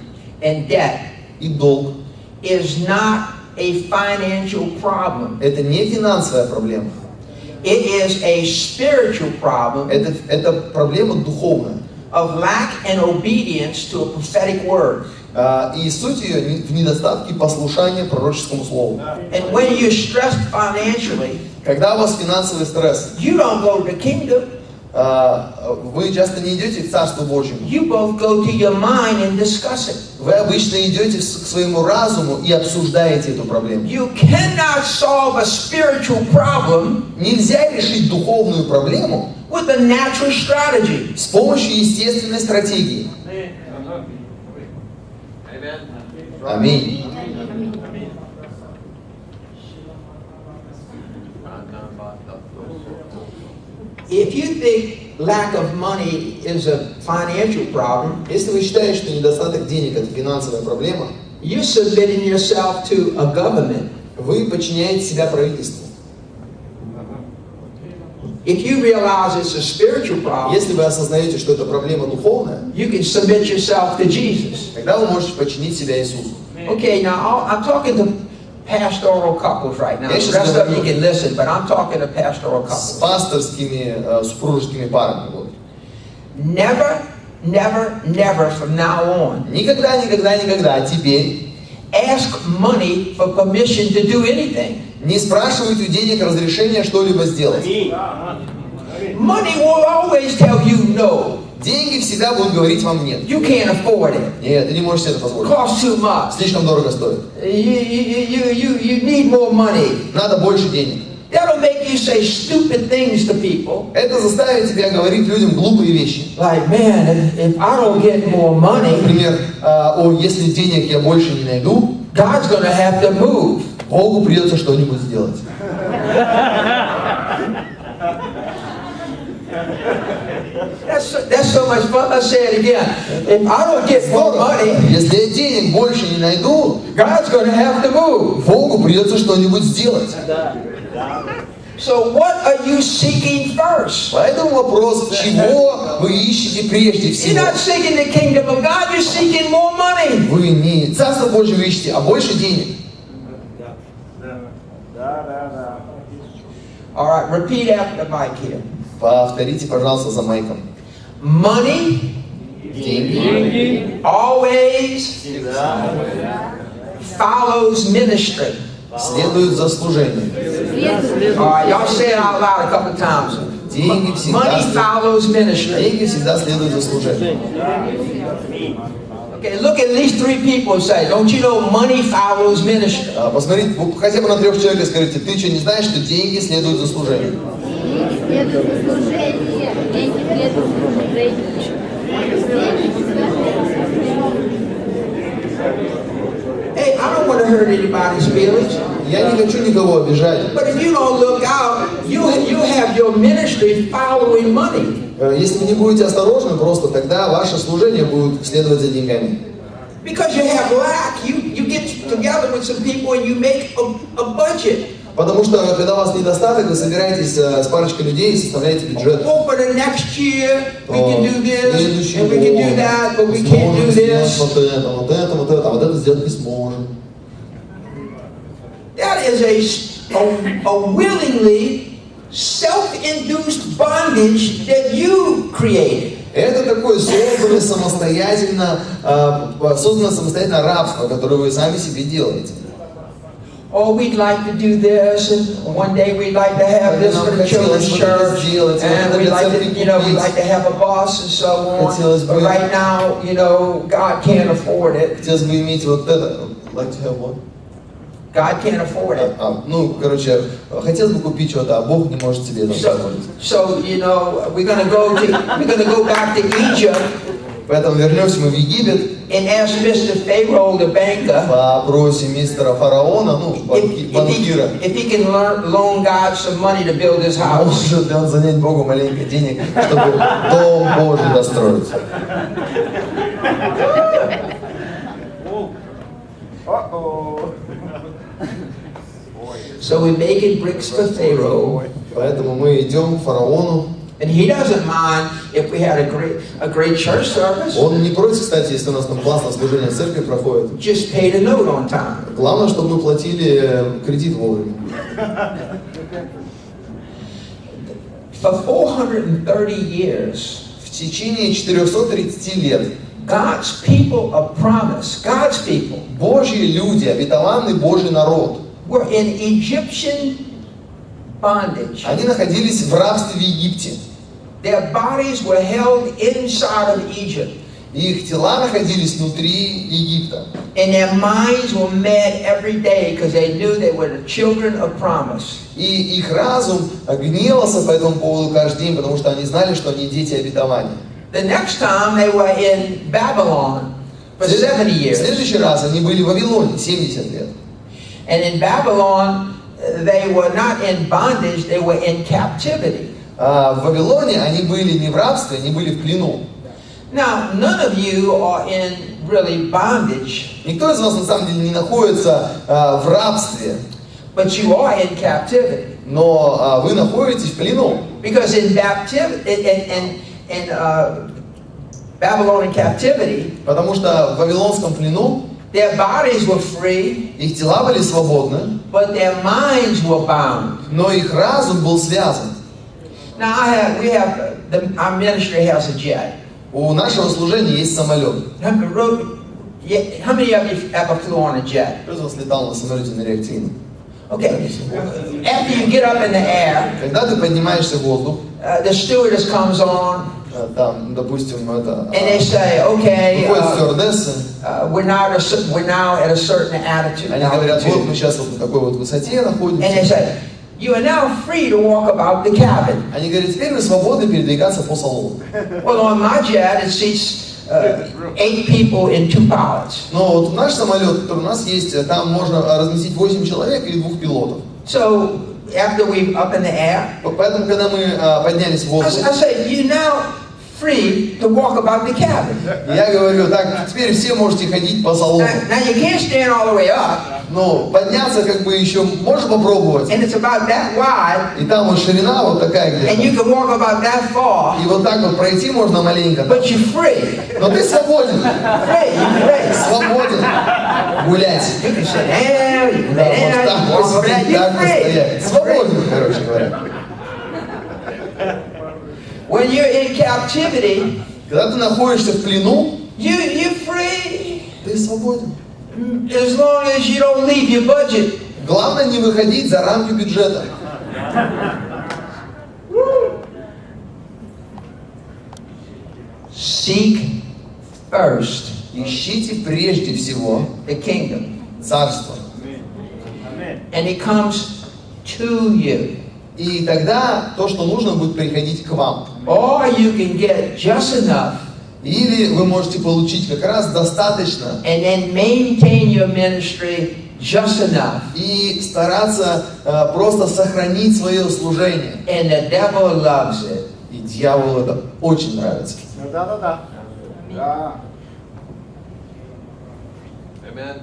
and debt и долг is not a financial problem. – это не финансовая проблема, It is a spiritual problem это проблема духовная. of lack and obedience to a prophetic word. И суть ее в недостатке послушания пророческому слову. And when you're stressed financially, Когда у вас финансовый стресс, you don't go to the kingdom. вы часто не идете к Царству Божьему. You both go to your mind and discuss it. Вы обычно идете к своему разуму и обсуждаете эту проблему. You cannot solve a spiritual problem Нельзя решить духовную проблему with a natural strategy. с помощью естественной стратегии. Аминь. If you think lack of money is a financial problem, Если вы считаете, что недостаток денег – это финансовая проблема, you're submitting yourself to a government. вы подчиняете себя правительству. If you realize it's a spiritual problem, Если вы осознаете, что это проблема духовная, you can submit yourself to Jesus. тогда вы можете подчинить себя Иисусу. Okay, now I'm talking to pastoral couples right now. Я The сейчас rest of you говорю can listen, but I'm talking to pastoral С couples. пасторскими супружескими парами. Вот. Never, never, never from now on Никогда, никогда, никогда, а теперь ask money for permission to do anything. не спрашивайте у денег разрешения что-либо сделать. Money will always tell you no. Деньги всегда будут говорить вам нет. You can't afford it. Нет, ты не можешь себе это позволить. Costs too much. Слишком дорого стоит. You need more money. Надо больше денег. That'll make you say stupid things to people. Это заставит тебя говорить людям глупые вещи. Like, man, if I don't get more money, Например, если денег я больше не найду, God's gonna have to move. Богу придется что-нибудь сделать. That's so much fun. Let's say it again. If I don't get more money, Если я денег больше не найду, God's gonna have to move. Богу придется что-нибудь сделать. So what are you seeking first? Поэтому вопрос, чего вы ищете прежде You're всего? not seeking the kingdom of God, you're seeking more money. Вы не Царство Божье ищете, а больше денег. All right, repeat after Mike here. Повторите, пожалуйста, за Майком. Money Деньги always follows ministry. следуют за служением. All right, y'all say it out loud a couple times. Деньги всегда Money follows ministry. Деньги всегда следуют за служением. Okay, look at least 3 people and say, don't you know money follows ministry? Посмотрите, хотя бы на 3 человек и скажите, ты что, не знаешь, что деньги следуют за служением? Hey, I don't want to hurt anybody's feelings. Я не хочу никого обижать. But if you don't look out, you have your ministry following money. Если вы не будете осторожны, просто тогда ваше служение будет следовать за деньгами. Because you have lack, you get together with some people and you make a budget. Потому что, когда у вас недостаток, вы собираетесь с парочкой людей и составляете бюджет. Oh, for the next year, we can do this, and we can do that, but we can't do this. Вот это сделать не сможем. That is a willingly self-induced bondage that you created. Это такое созданное самостоятельно рабство, которое вы сами себе делаете. Oh, we'd like to do this, and one day we'd like to have this for the children's church, and we'd like to, we'd like to have a boss and so on. But right now, God can't afford it. Хотелось бы иметь вот это. Like to have what? God can't afford it. Хотелось бы купить что-то, а Бог не может себе это позволить. So, we're gonna go back to Egypt. Поэтому вернемся мы в Египет. And ask Mr. Pharaoh, the banker, попросим мистера фараона, банкира, if he can loan God some money to build his house. Может ли он занять Богу маленько денег, чтобы дом Божий достроить? So we're making bricks for Pharaoh. Поэтому мы идем к фараону. And he doesn't mind if we had a great church service. Он не против, кстати, если у нас там классное служение в церкви проходит. Just pay the note on time. Главное, чтобы мы платили кредит вовремя. For 430 years, в течение 430 лет, God's people of promise, God's people, Божьи люди, обетованный Божий народ, were in Egyptian bondage. Они находились в рабстве в Египте. Their bodies were held inside of Egypt. Их тела находились внутри Египта. And their minds were mad every day because they knew they were the children of promise. И их разум гневался по этому поводу каждый день, потому что они знали, что они дети обетования. The next time they were in Babylon for 70 years. В следующий раз они были в Вавилоне 70 лет. And in Babylon they were not in bondage, they were in captivity. В Вавилоне они были не в рабстве, они были в плену. Now, none of you are in really bondage. Никто из вас на самом деле не находится в рабстве. But you are in captivity. Но вы находитесь в плену. Because in Babylonian captivity, потому что в вавилонском плену their bodies were free, их тела были свободны, but their minds were bound. Но их разум был связан. Now our ministry has a jet. У нашего служения есть самолет. How many of you ever flew on a jet? Кто из вас летал на самолете на реактивном? Okay. After you get up in the air, когда ты поднимаешься в воздух, the stewardess comes on. Там, допустим, это. And they say, okay. Выходят стюардессы. We're now at a certain altitude. Они говорят, вот мы сейчас вот на такой вот высоте находимся. And they say, you are now free to walk about the cabin. Они говорят, теперь вы свободны передвигаться по салону. Well, on my jet it seats 8 people in 2 pilots. Но вот наш самолет, который у нас есть, там можно разместить 8 человек или 2 пилотов. So after we up in the air, поэтому когда мы поднялись в воздух, I say, you now free to walk about the cabin. Я говорю, так, теперь все можете ходить по салону. Now you can't stand all the way up. Но подняться как бы еще можно попробовать. And it's about that wide. И там вот ширина вот такая где-то. And you can walk about that far. И вот так вот пройти можно маленько. But you're free. Но ты свободен. Free, you're free. Свободен гулять. You can sit down, you can lay down, you can walk over there. You're free. Свободен, короче говоря. When you're in captivity, когда ты находишься в плену, you're free. Ты свободен. As long as you don't leave your budget. Главное не выходить за рамки бюджета. Seek first Ищите прежде всего the kingdom, царство. and it comes to you. И тогда то, что нужно, будет приходить к вам. Or you can get just enough Или вы можете получить как раз достаточно and then maintain your ministry just enough. и стараться просто сохранить свое служение. And the devil loves it. И дьяволу это очень нравится. Да. Amen.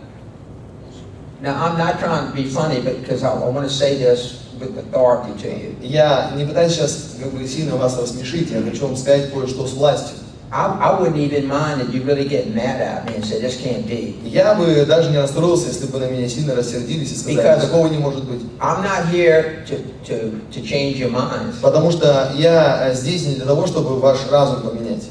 Now, I'm not trying to be funny, but because I want to say this with authority to you. Я не пытаюсь сейчас сильно вас рассмешить, я хочу вам сказать кое-что с властью. I wouldn't even mind if you really get mad at me and say, this can't be. Я бы даже не расстроился, если бы на меня сильно рассердились и сказали, такого не может быть. I'm not here to change your minds. Потому что я здесь не для того, чтобы ваш разум поменять.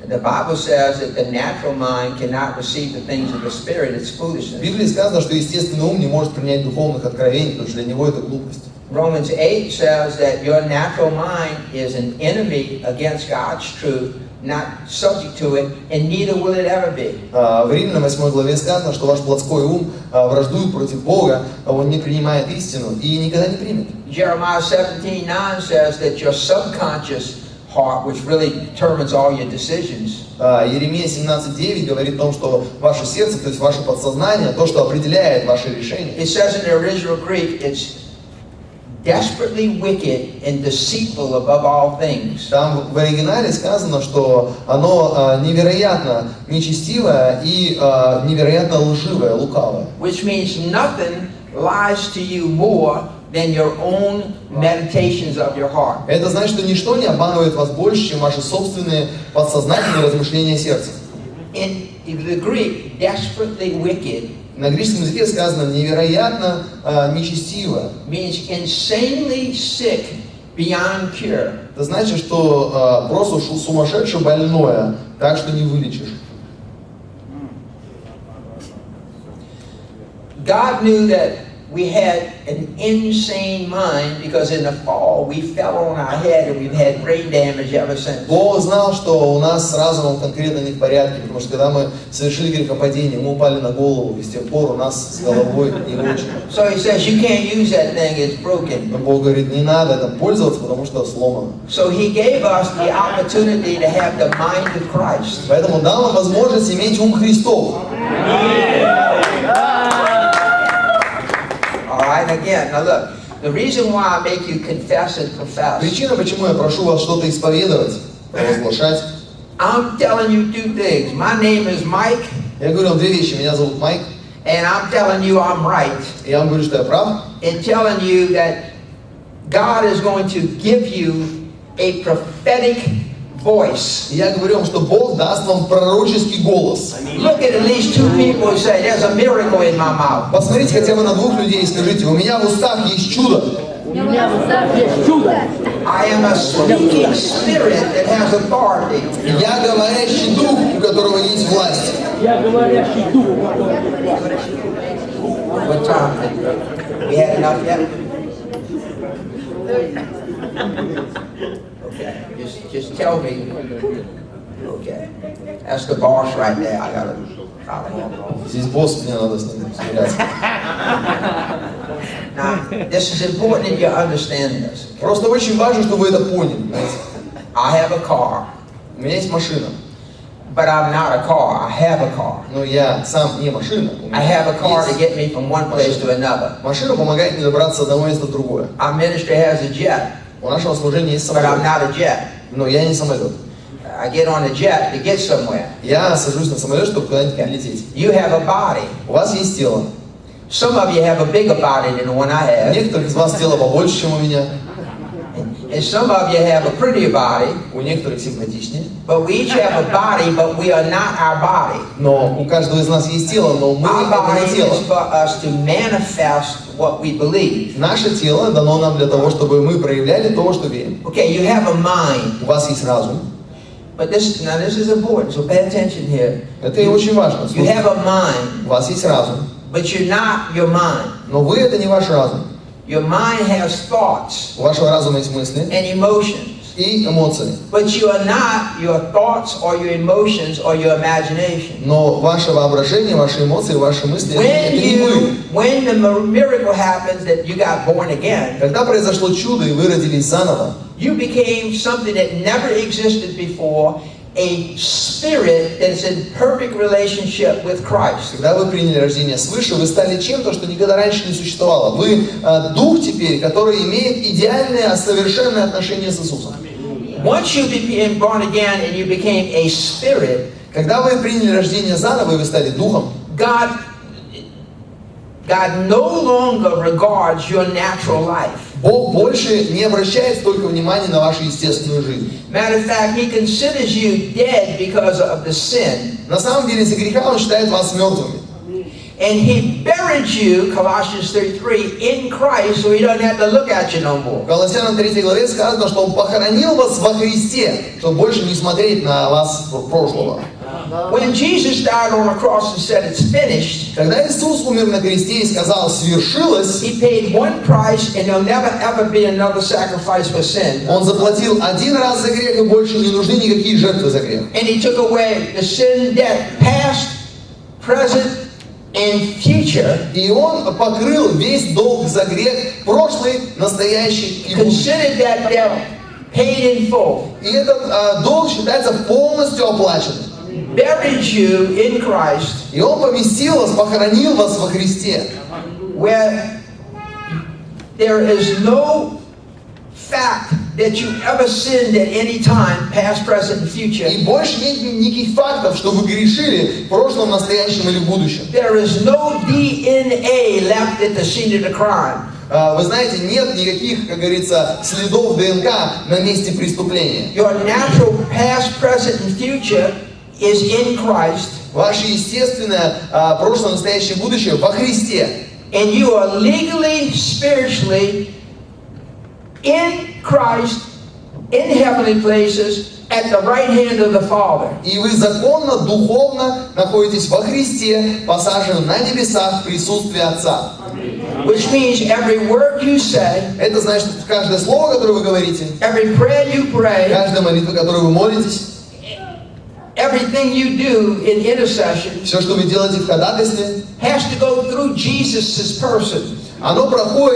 The Bible says that the natural mind cannot receive the things of the Spirit. It's В foolishness. Библии сказано, что естественный ум не может принять духовных откровений, потому что для него это глупость. Romans 8 says that your natural mind is an enemy against God's truth, not subject to it, and neither will it ever be. В Римлянам 8 главе сказано, что ваш плотской ум враждует против Бога, он не принимает истину и никогда не примет. Jeremiah 17:9 says that your subconscious heart, which really determines all your decisions, Иеремия 17:9 говорит о том, что ваше сердце, то есть ваше подсознание, то, что определяет ваши решения. it says in the original Greek, it's desperately wicked and deceitful above all things. Там в оригинале сказано, что оно невероятно нечестивое и невероятно лживое, лукавое. Which means nothing lies to you more than your own meditations of your heart. Это значит, что ничто не обманывает вас больше, чем ваши собственные подсознательные размышления сердца. In the Greek, desperately wicked На греческом языке сказано невероятно нечестиво. means insanely sick beyond cure. Это значит, что просто сумасшедше больное, так что не вылечишь. God knew that we had an insane mind because in the fall we fell on our head and we've had brain damage ever since. Бог знал, что у нас с разумом конкретно не в порядке, потому что когда мы совершили грехопадение, мы упали на голову, и с тех пор у нас с головой не очень. So he says you can't use that thing, it's broken. Но Бог говорит, не надо это пользоваться, потому что сломано. So he gave us the opportunity to have the mind of Christ. Поэтому дал нам возможность иметь ум Христов. All right, again, now look, the reason why I make you confess and profess, Причина, почему я прошу вас что-то исповедовать, провозглашать. I'm telling you two things. My name is Mike, Я говорю вам две вещи. Меня зовут Майк, and I'm telling you I'm right. и я вам говорю, что я прав. In telling you that God is going to give you a prophetic voice. И я говорю вам, что Бог даст вам пророческий голос. Look at least two people and say, there's a miracle in my mouth. Посмотрите хотя бы на двух людей и скажите, у меня в устах есть чудо. I am a speaking spirit that has authority. Я говорящий дух, у которого есть власть. What time? We had enough yet? Okay, just tell me. Okay, that's the boss right there. I gotta follow him. Здесь босс, мне надо с ним смиряться. Now, this is important that you understand this. Просто очень важно, чтобы вы это поняли. Понимаете? I have a car, У меня есть машина, but I'm not a car. I have a car. но я сам не машина. У меня I have a car to есть. get me from one place to another. Машина помогает мне добраться с одного места в другое. Our ministry has a jet, У нашего служения есть but I'm самолет, not a jet. но я не самолет. I get on a jet to get somewhere. Я сажусь на самолет, чтобы куда-нибудь прилететь. You have a body. У вас есть тело. Some of you have a bigger body than the one I У have. некоторых из вас тело побольше, чем у меня. And some of you have a prettier body. У некоторых симпатичнее. But we each have a body, but we are not our body. Но у каждого из нас есть тело, но мы Our это body не тело. is for us to manifest what we believe. Наше тело дано нам для того, чтобы мы проявляли то, что верим. Okay, you have a mind, У вас есть разум. but this is important, so pay attention here. Это и очень важно. You have a mind, У вас есть разум, but you're not your mind. Но вы это не ваш разум. Your mind has thoughts У вашего разума есть мысли and emotions. и эмоции. But you are not your thoughts or your emotions or your imagination. Но ваше воображение, ваши эмоции, ваши мысли это не вы. When the miracle happens that you got born again, Когда произошло чудо и вы родились заново, you became something that never existed before, a spirit that's in perfect relationship with Christ. когда вы приняли рождение свыше, вы стали чем-то, что никогда раньше не существовало. Вы дух теперь, который имеет идеальное, совершенное отношение с Иисусом. Once you became born again and you became a spirit, Когда вы приняли рождение заново и вы стали духом, God no longer regards your natural life. Бог больше не обращает столько внимания на вашу естественную жизнь. Matter of fact, He considers you dead because of the sin. На самом деле, из-за греха Он считает вас мертвыми. And He buried you, Colossians 3:3, in Christ, so He doesn't have to look at you no more. В Колоссянам 3 главе сказано, что Он похоронил вас во Христе, чтобы больше не смотреть на вас прошлого. When Jesus died on the cross and said it's finished, Когда Иисус умер на кресте и сказал «свершилось», He paid one price and there'll never ever be another sacrifice for sin. Он заплатил один раз за грех, и больше не нужны никакие жертвы за грех. And He took away the sin debt, past, present, and future. И Он покрыл весь долг за грех, прошлый, настоящий и будущий. Considered that debt paid in full. И этот долг считается полностью оплаченным. Buried you in Christ, И Он поместил вас, похоронил вас во Христе, where there is no fact that you ever sinned at any time, past, present, and future. и больше нет никаких фактов, что вы грешили в прошлом, настоящем или будущем. There is no DNA left at the scene of the crime. Вы знаете, нет никаких, как говорится, следов ДНК на месте преступления. Your natural past, present, and future is in Christ, Ваше естественное прошлое, настоящее, будущее во Христе. and you are legally, spiritually in Christ, in heavenly places, at the right hand of the Father. И вы законно, духовно находитесь во Христе, посажены на небесах в присутствии Отца. Which means every word you say, Это значит, каждое слово, которое вы говорите, every prayer you pray, каждая молитва, которую вы молитесь, everything you do in intercession все, что вы делаете в ходатайстве, has to go through Jesus' person. оно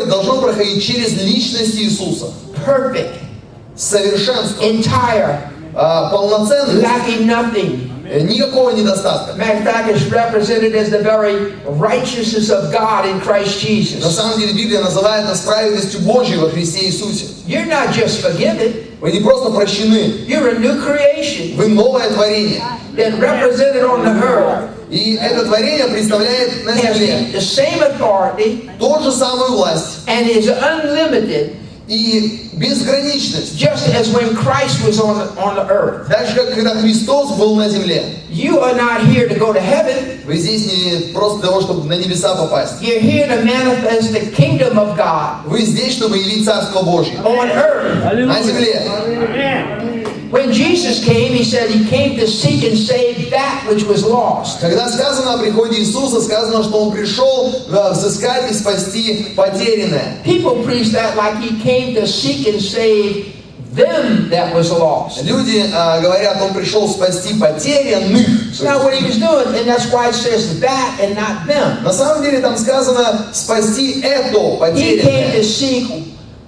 должно проходить через личность Иисуса. Perfect, Совершенство, entire, полноценность, lacking nothing. никакого недостатка. Matter of fact, it's represented as the very righteousness of God in Christ На Jesus. самом деле Библия называет нас праведностью Божьей во Христе Иисусе. You're not just forgiven, Вы не просто прощены, you're a new creation вы новое творение. that represented on the earth И это творение представляет на has земле the same authority ту же самую власть and is unlimited, и безграничность. just as when Christ was on the earth. Так же, как когда Христос был на земле. You are not here to go to heaven. Вы здесь не просто для того, чтобы на небеса попасть. You're here to manifest the kingdom of God Вы здесь, чтобы явить Царство Божье. on earth. На земле. When Jesus came, He said He came to seek and save that which was lost. Когда сказано о приходе Иисуса, сказано, что Он пришел взыскать и спасти потерянное. People preach that like He came to seek and save them that was lost. Люди говорят, Он пришел спасти потерянных. That's not what He was doing, and that's why it says that and not them. На самом деле там сказано спасти это He came to потерянное. seek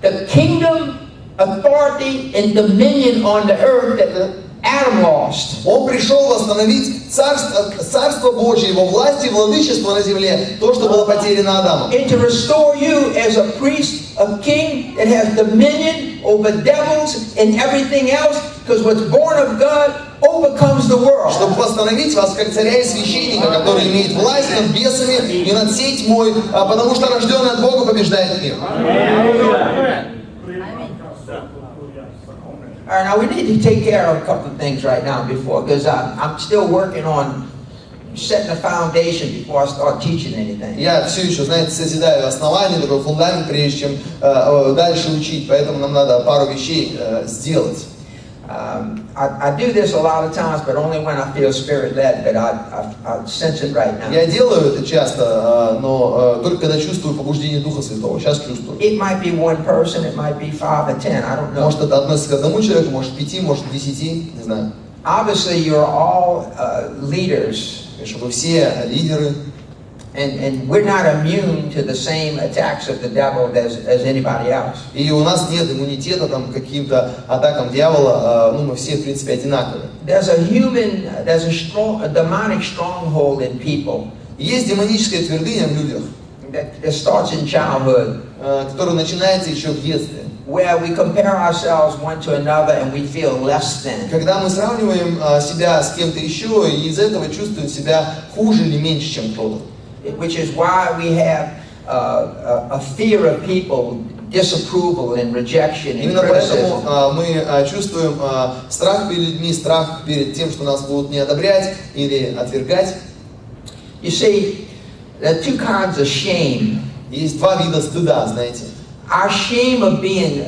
the kingdom, authority, and dominion on the earth that Adam lost. Он пришел восстановить Царство Божье, Его власть и владычество на земле, то, что было потеряно Адамом. And to restore you as a priest, a king that has dominion over devils and everything else, because what's born of God overcomes the world. Чтобы восстановить вас как царя и священника, который имеет власть над бесами и над всей тьмой, потому что рожденный от Бога побеждает мир. All right, now we need to take care of a couple of things right now before, because I'm still working on setting a foundation before I start teaching anything. Я все еще, знаете, созидаю основание, такой фундамент, прежде чем дальше учить, поэтому нам надо пару вещей сделать. I do this a lot of times, but only when I feel spirit-led, but I sense it right now. Я делаю это часто, но только когда чувствую побуждение Духа Святого. Сейчас чувствую. It might be one person, it might be 5 or 10, I don't know. Может, это относится к одному человеку, может, 5, может, 10, не знаю. Obviously, you're all leaders, Конечно, вы все лидеры, and we're not immune to the same attacks of the devil as anybody else. и у нас нет иммунитета там, к каким-то атакам дьявола, мы все, в принципе, одинаковы. There's a demonic stronghold in people Есть демоническая твердыня в людях, that starts in childhood, которая начинается еще в детстве. where we compare ourselves one to another and we feel less than. Когда мы сравниваем себя с кем-то еще, и из этого чувствуем себя хуже или меньше, чем кто-то. Which is why we have a fear of people, disapproval and rejection and Именно поэтому criticism. мы чувствуем страх перед людьми, страх перед тем, что нас будут не одобрять или отвергать. You see, there are two kinds of shame. Есть два вида стыда, знаете. Our shame of being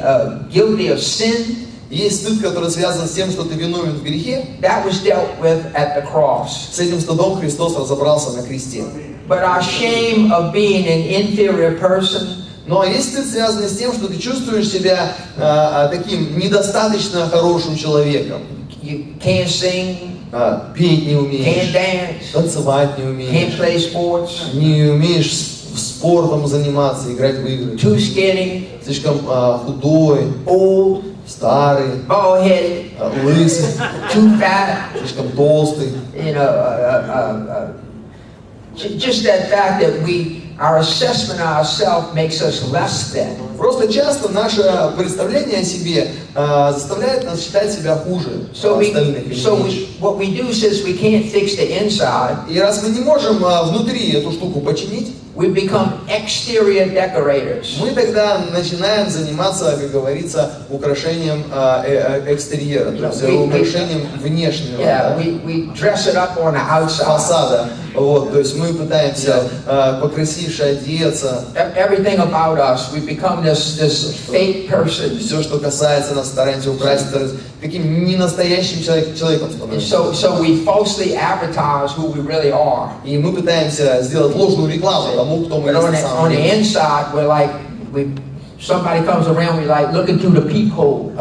guilty of sin, Есть стыд, который связан с тем, что ты виновен в грехе. that was dealt with at the cross. С этим стыдом Христос разобрался на кресте. But our shame of being an inferior person, Но есть стыд, связанный с тем, что ты чувствуешь себя таким недостаточно хорошим человеком. you can't sing, Петь не can't умеешь, dance, танцевать не can't умеешь, play sports, не умеешь спортом заниматься, играть в игры. too skinny, Слишком худой, old, старый, bald-headed, лысый, too fat, слишком толстый. you know, just that fact that our assessment of ourselves makes us less than. Просто часто наше представление о себе заставляет нас считать себя хуже So остальных или меньше. what we do, since we can't fix the inside, И раз мы не можем внутри эту штуку починить, we become exterior decorators. мы тогда начинаем заниматься, как говорится, украшением экстерьера, то есть украшением внешнего, Yeah, да, we dress it up on the outside. фасада. Вот, то есть мы пытаемся покрасивше одеться. Everything about us, we become this fake person. Все, что касается нас, стараемся украсить таким ненастоящим человеком становимся. So we falsely advertise who we really are. И мы пытаемся сделать ложную рекламу тому, кто мы But есть on на the самом деле. inside, we're like, somebody comes around, we like looking through the peephole.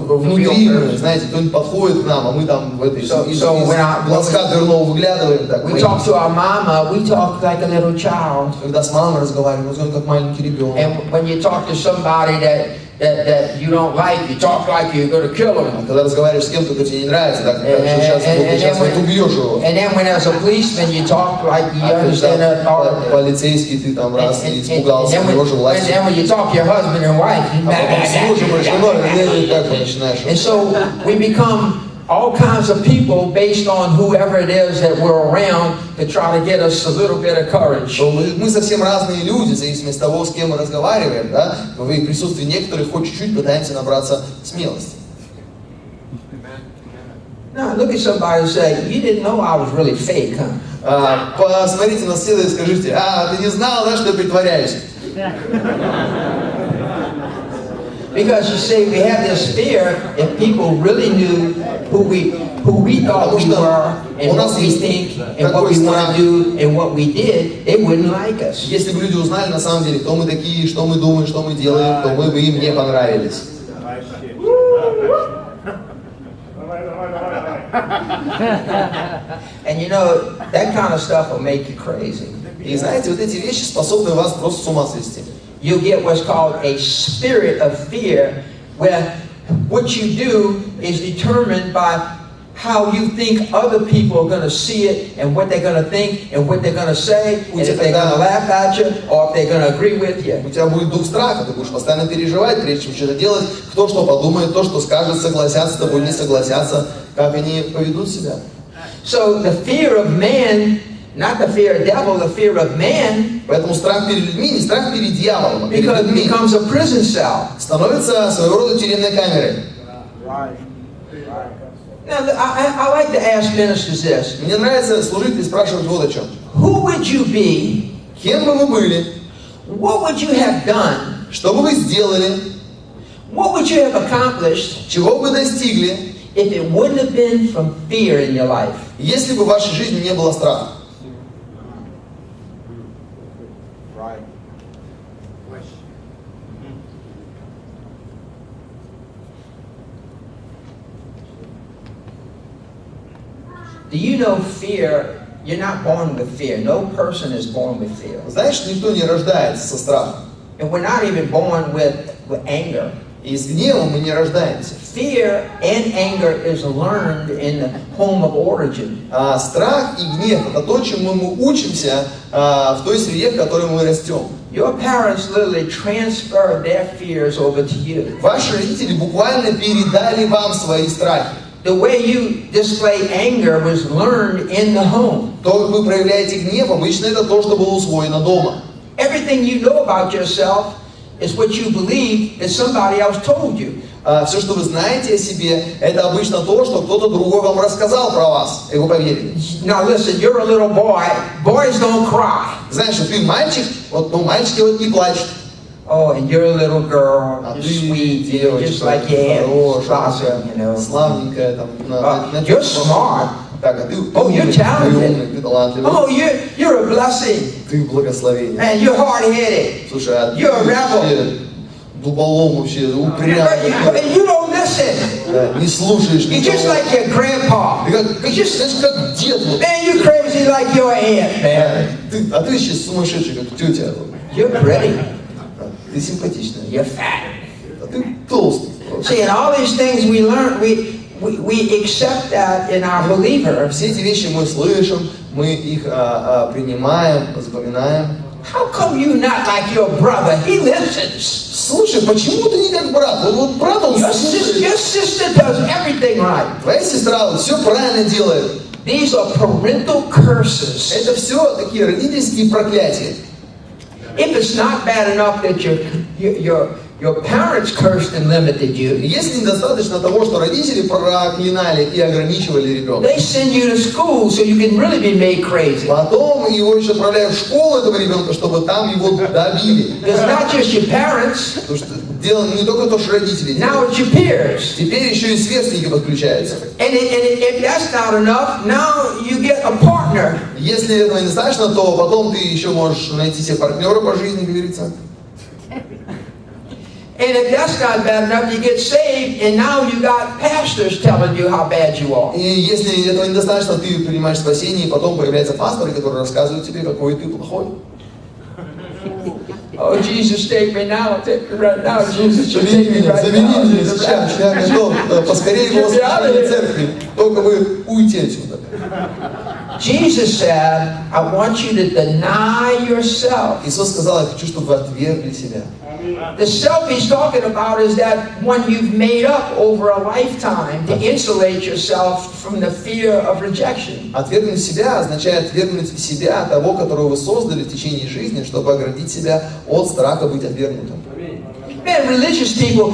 Внутри, знаете, кто-нибудь подходит к нам, а мы там в этой из глазка дверного выглядываем. Так, We talk to our mama, we talk like a little child. когда с мамой разговариваем, мы как маленький ребенок. And when you talk to somebody that you don't like, you talk like you're going to kill them. Когда разговариваешь с кем-то, кто тебе не нравится, так сейчас вот убьешь его. And then when as a policeman, you talk like you А understand когда authority. полицейский, ты там раз и And испугался его же then власти. when you talk to your husband and wife, you А потом с мужем и женой, как ты начинаешь. and so we become all kinds of people based on whoever it is that we're around to try to get us a little bit of courage. Мы совсем разные люди, в зависимости от того, с кем мы разговариваем, да? В их присутствии некоторых хоть чуть-чуть пытаемся набраться смелости. Now look at somebody and say, you didn't know I was really fake, huh? Посмотрите на соседа и скажите, ты не знал, да, что я притворяюсь? Because you see, we have this fear if people really knew who we thought we were and what we think and what we want to do and what we did, they wouldn't like us. Если бы люди узнали на самом деле, кто мы такие, что мы думаем, что мы делаем, то мы бы им не понравились. And you know, that kind of stuff will make you crazy. И знаете, вот эти вещи способны вас просто с ума свести. You'll get what's called a spirit of fear, where what you do is determined by how you think other people are going to see it and what they're going to think and what they're going to say, and if they're going to laugh at you or if they're going to agree with you. У тебя будет дух страха, ты будешь постоянно переживать, прежде чем что-то делать, кто что подумает, то, что скажет, согласятся с тобой, не согласятся, как они поведут себя. So the fear of man, not the fear of devil, the fear of man, Поэтому страх перед людьми не страх перед дьяволом, а перед because it людьми, becomes a prison cell. становится своего рода тюремной камерой. Now, I like to ask ministers this. Мне нравится служить и спрашивать вот о чем. Who would you be? Кем бы вы были? What would you have done? Что бы вы сделали? What would you have accomplished Чего бы достигли? if it wouldn't have been from fear in your life. Если бы в вашей жизни не было страха, Do you know fear? You're not born with fear. No person is born with fear. знаешь, никто не рождается со страхом. And we're not even born with anger. И с гневом мы не рождаемся. Fear and anger is learned in the home of origin. А страх и гнев – это то, чему мы учимся в той среде, в которой мы растем. Your parents literally transferred their fears over to you. Ваши родители буквально передали вам свои страхи. The way you display anger was learned in the home. То, как вы проявляете гнев, обычно это то, что было усвоено дома. Everything you know about yourself is what you believe that somebody else told you. Все, что вы знаете о себе, это обычно то, что кто-то другой вам рассказал про вас, и вы поверили. Now listen, you're a little boy. Boys don't cry. Знаешь, что ты мальчик, мальчики не плачут. Oh, and you're a little girl. А You're ты sweet, just девочка, like your aunt, хорошая, Sasha, you know. славненькая, там, You're smart. Так, а ты Oh, you're умный, talented. ты талантливый, Oh, you're a blessing. ты благословение. Man, you're hard-headed. Слушай, а ты You're a rebel. вообще дуболом, вообще упрямый, But you don't listen. да, не слушаешь You're just никого. like your grandpa. Ты знаешь, как дед. Вот. Man, you crazy like your aunt, man. А ты сейчас сумасшедший, как тетя. You're pretty. Ты симпатичная. You're fat. А ты толстый. See, and all these things we learn, we accept that in our believer. Все эти вещи мы слышим, мы их принимаем, запоминаем. How come you not like your brother? He listens. Слушай, почему ты не как брат? Вот брат, он Your слушает. sister does everything right. Твоя сестра вот все правильно делает. These are parental curses. Это все такие родительские проклятия. If it's not bad enough that your parents cursed and limited you, Если недостаточно того, что родители проклинали и ограничивали ребенка, they send you to school so you can really be made crazy. потом его еще отправляют в школу, этого ребенка, чтобы там его добили. It's not just your parents, Потому что дело не только то, что родители now делают. it's your peers. Теперь еще и сверстники подключаются. And if that's not enough, now you get a partner. Если этого недостаточно, то потом ты еще можешь найти себе партнера по жизни, как говорится. And if that's not bad enough, you get saved, and now you got pastors telling you how bad you are. И если этого недостаточно, ты принимаешь спасение, и потом появляются пасторы, которые рассказывают тебе, какой ты плохой. Oh, Jesus, take me now, take me right now. Jesus, just take me right Замени now. меня сейчас, я готов поскорее его воскрешение церкви, только бы уйти отсюда. Jesus said, I want you to deny yourself. Иисус сказал, я хочу, чтобы вы отвергли себя. The self he's talking about is that one you've made up over a lifetime to insulate yourself from the fear of rejection. Отвергнуть себя означает отвергнуть себя, того, которого вы создали в течение жизни, чтобы оградить себя от страха быть отвергнутым. Man, religious people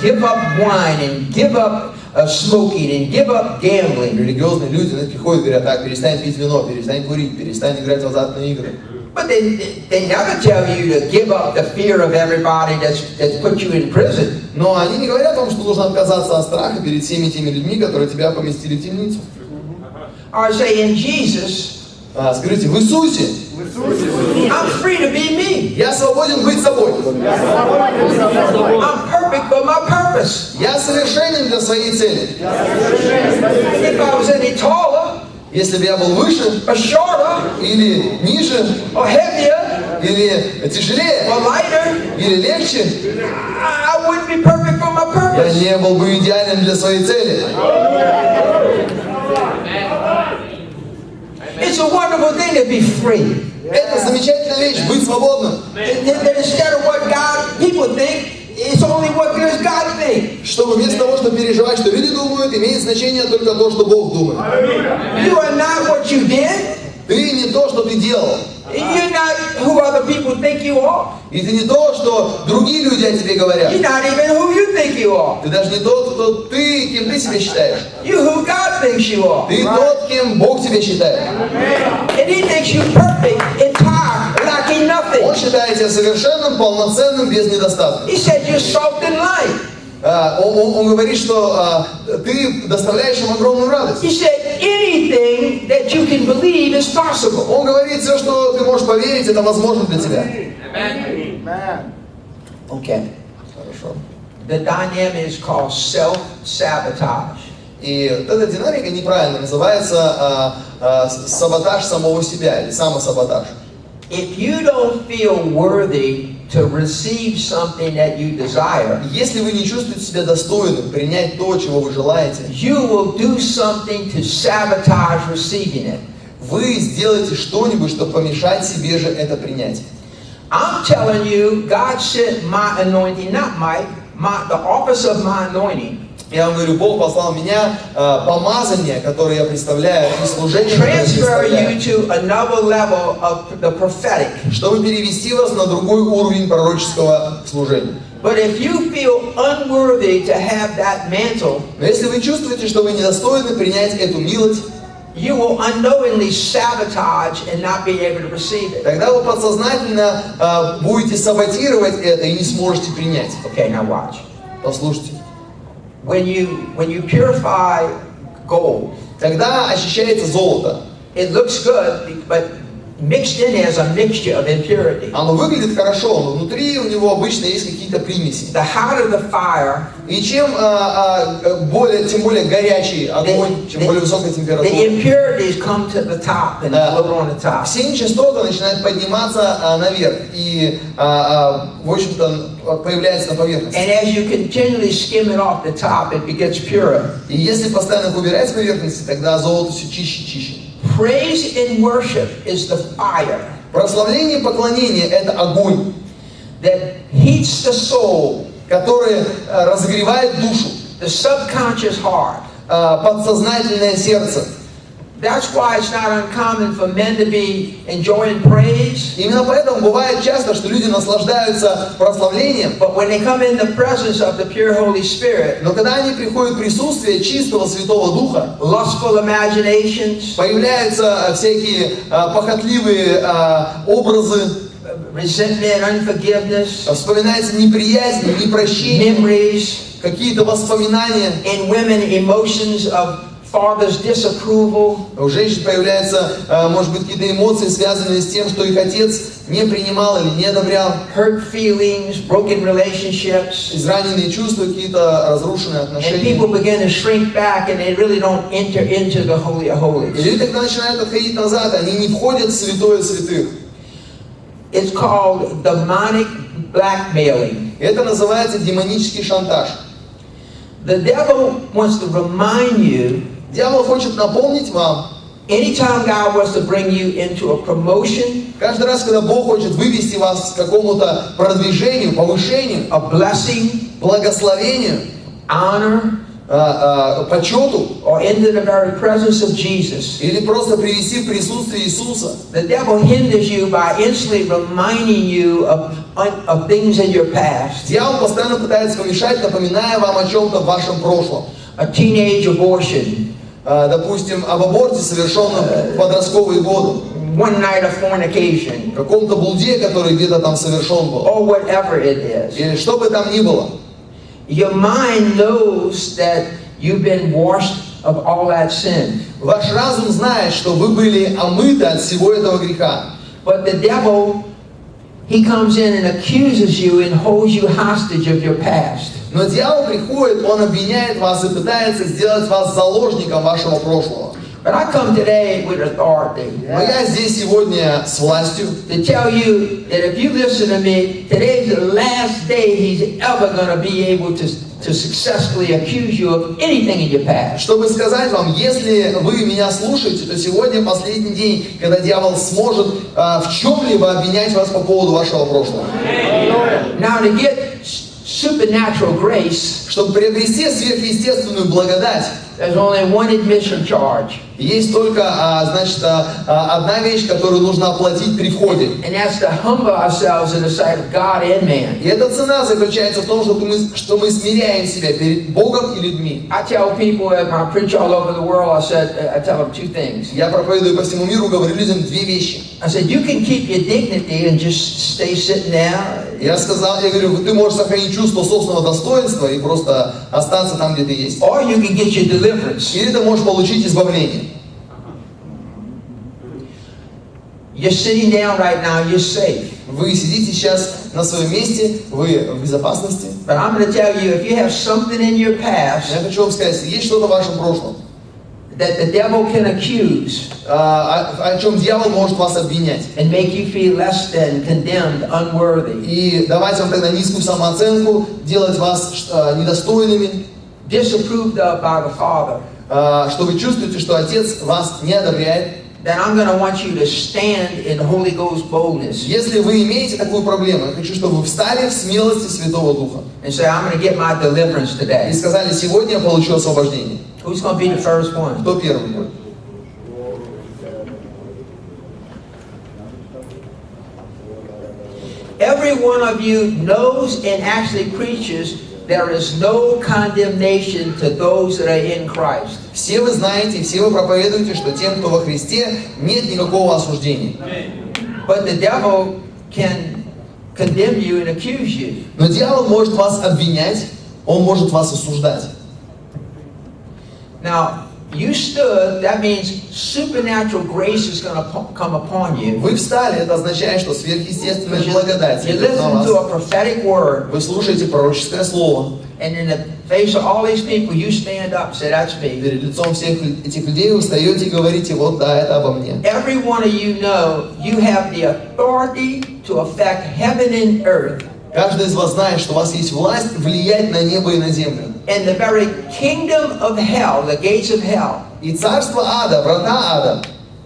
give up wine and give up smoking and give up gambling. Религиозные люди приходят и говорят, так, перестань пить вино, перестань курить, перестань играть в азартные игры. But they never tell you to give up the fear of everybody that's put you in prison. Но они не говорят о том, что нужно отказаться от страха перед всеми теми людьми, которые тебя поместили в темницу. Or say, in Jesus, Скажите, в Иисусе I'm free to be me. я свободен быть собой. I'm perfect for my purpose. Я совершенен для своей цели. If I was any taller, Если бы я был выше or shorter, или ниже, or heavier, или тяжелее, or lighter, или легче, I wouldn't be perfect for my я purpose. не был бы идеален для своей цели. It's a wonderful thing to be free. Это замечательная вещь, быть свободным. That instead of what people think, it's only what does God think. Чтобы вместо того, чтобы переживать, что люди думают, имеет значение только то, что Бог думает. You are not what you did. Ты не то, что ты делал. You're not who other people think you are. И ты не то, что другие люди о тебе говорят. You're not even who you think you are. Ты даже не тот, кто ты, кем ты себя считаешь. You're who God thinks you are. Ты тот, кем Бог тебя считает. And He thinks you perfect, entire, lacking Он nothing. считает тебя совершенным, полноценным, без недостатков. He said you're salt and light. Он говорит, что ты доставляешь им огромную радость. He said, anything that you can believe is possible. Он говорит, все, что ты можешь поверить, это возможно для тебя. Okay. Хорошо. The dynamic is called self-sabotage. И вот эта динамика неправильно называется саботаж самого себя или самосаботаж. If you don't feel worthy to receive something that you desire, Если вы не чувствуете себя достойным принять то, чего вы желаете, you will do something to sabotage receiving it. вы сделаете что-нибудь, чтобы помешать себе же это принять. I'm telling you, God sent my anointing, not the office of my anointing, Я вам говорю, Бог послал меня помазание, которое я представляю, и служение, которое я transfer you представляю, to another level of the prophetic. чтобы перевести вас на другой уровень пророческого служения. But if you feel unworthy to have that mantle, Но если вы чувствуете, что вы недостойны принять эту милость, you will unknowingly sabotage and not be able to receive it. тогда вы подсознательно будете саботировать это и не сможете принять. Okay, now watch. Послушайте. When you purify gold, Когда очищается золото, it looks good, but mixed in there's a mixture of impurity. оно выглядит хорошо, но внутри у него обычно есть какие-то примеси. The hotter the fire, И чем тем более горячий огонь, чем более высокая the температура, impurities come to the top and float on the top. все нечистоты начинают подниматься наверх и, в общем-то, появляются на поверхности. And as you continually skim it off the top, it gets purer. И если постоянно их убирать с поверхности, тогда золото все чище и чище. Praise and worship is the fire Прославление и поклонение – это огонь, that heats the soul, который разогревает душу, the subconscious heart. подсознательное сердце. That's why it's not uncommon for men to be enjoying praise, Именно поэтому бывает часто, что люди наслаждаются прославлением, but when they come in the presence of the pure Holy Spirit, но когда они приходят в присутствие чистого Святого Духа, lustful imaginations, появляются всякие похотливые образы, resentment, unforgiveness, вспоминается неприязнь, непрощение, memories, какие-то воспоминания. in women emotions of father's disapproval, У женщин появляются, может быть, какие-то эмоции, связанные с тем, что их отец не принимал или не одобрял, hurt feelings, broken relationships, израненные чувства, какие-то разрушенные and отношения. people begin to shrink back and they really don't enter into the Holy of И Holies. люди тогда начинают отходить назад, они не входят в святое святых. It's called demonic blackmailing. Это называется демонический шантаж. The devil wants to remind you, Дьявол хочет напомнить вам, anytime God wants to bring you into a promotion, каждый раз, когда Бог хочет вывести вас к какому-то продвижению, повышению, a blessing, благословению, honor, почету, or into the very presence of Jesus, или просто привести в присутствие Иисуса, the devil hinders you by instantly reminding you of things in your past. дьявол постоянно пытается помешать, напоминая вам о чем-то в вашем прошлом. A teenage abortion, Допустим, об аборте, совершенном в подростковые годы, one night of fornication, каком-то блуде, который где-то там совершен был, or whatever it is. или что бы там ни было. Your mind knows that you've been washed of all that sin. Ваш разум знает, что вы были омыты от всего этого греха. But the devil, he comes in and accuses you and holds you hostage of your past. Но дьявол приходит, он обвиняет вас и пытается сделать вас заложником вашего прошлого. But I come today with authority Но я здесь сегодня с властью, to tell you that if you listen to me, today's the last day he's ever going to be able to successfully accuse you of anything in your past. чтобы сказать вам, если вы меня слушаете, то сегодня последний день, когда дьявол сможет в чем-либо обвинять вас по поводу вашего прошлого. Now to get supernatural grace, Чтобы приобрести сверхъестественную благодать, there's only one admission charge. Есть только, одна вещь, которую нужно оплатить при входе. And that's to humble ourselves in the sight of God and man. И эта цена заключается в том, что мы смиряем себя перед Богом и людьми. I tell people when I preach all over the world, I tell them two things. Я проповедую по всему миру, говорю людям две вещи. I said, you can keep your dignity and just stay sitting there. Я говорю, ты можешь сохранить чувство собственного достоинства и просто остаться там, где ты есть. Or you can get your deliverance. Или ты можешь получить избавление. You're sitting down right now, you're safe. Вы сидите сейчас на своем месте, вы в безопасности. But I'm going to tell you, if you have something in your past Я хочу вам сказать, если есть что-то в вашем прошлом, that the devil can accuse о чем дьявол может вас обвинять. and make you feel less than, condemned, unworthy, И давать вам тогда низкую самооценку, делать вас недостойными, disapproved of by the Father, что вы чувствуете, что Отец вас не одобряет. then I'm going to want you to stand in Holy Ghost boldness Если вы имеете такую проблему, я хочу, чтобы вы встали в смелости Святого Духа and say, I'm going to get my deliverance и today. сказали, сегодня я получу освобождение. Who's going to be the first one? Кто первый будет? Every one of you knows and actually preaches there is no condemnation to those that are in Christ. Все вы знаете, все вы проповедуете, что тем, кто во Христе, нет никакого осуждения. But the devil can condemn you and accuse you. Но дьявол может вас обвинять, он может вас осуждать. Now, you stood, that means supernatural grace is going to come upon you. Вы встали, это означает, что сверхъестественная You благодать идет на listen вас. to a prophetic word, Вы слушаете пророческое слово. and in the face of all these people, you stand up and say, that's me. Перед лицом всех этих людей вы встаете и говорите, вот да, это обо мне. Every one of you know you have the authority to affect heaven and earth. Каждый из вас знает, что у вас есть власть влиять на небо и на землю. And the very kingdom of hell, the gates of hell. И царство ада, врата ада,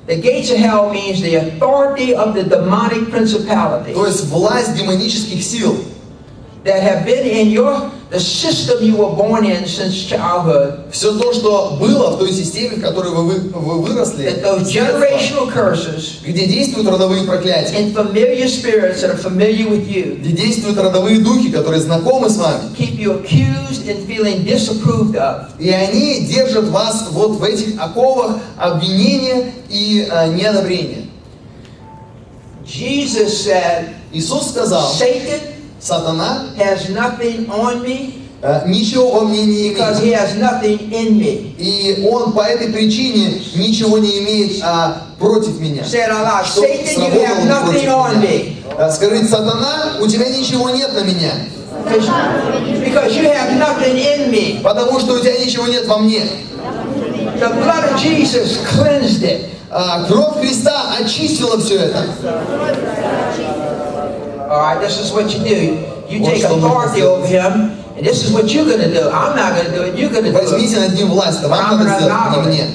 The gates of hell means the authority of the demonic principalities то есть власть демонических сил, that have been in the system you were born in since childhood. все то, что было в той системе, в которой вы выросли, That those с детства, generational curses где действуют родовые проклятия, and familiar spirits that are familiar with you где действуют родовые духи, которые знакомы с вами, keep you accused and feeling disapproved of. и они держат вас вот в этих оковах обвинения и неодобрения. Jesus said, Иисус сказал, Satan сатана has nothing on me ничего во мне не because имеет. he has nothing in me. И он по этой причине ничего не имеет против меня. Say it out loud. Что Satan, you сработало have не nothing против on меня. me. Скажите, сатана, у тебя ничего нет на меня, Because you have nothing in me. потому что у тебя ничего нет во мне. The blood of Jesus cleansed it. Кровь Христа очистила все это. All right, this is what you do. You Вот take что нужно authority сделать. over him, and this is what you're going to do. I'm not going to do it. You're going to do it. Возьмите над ним власть, а вам надо сделать, не мне.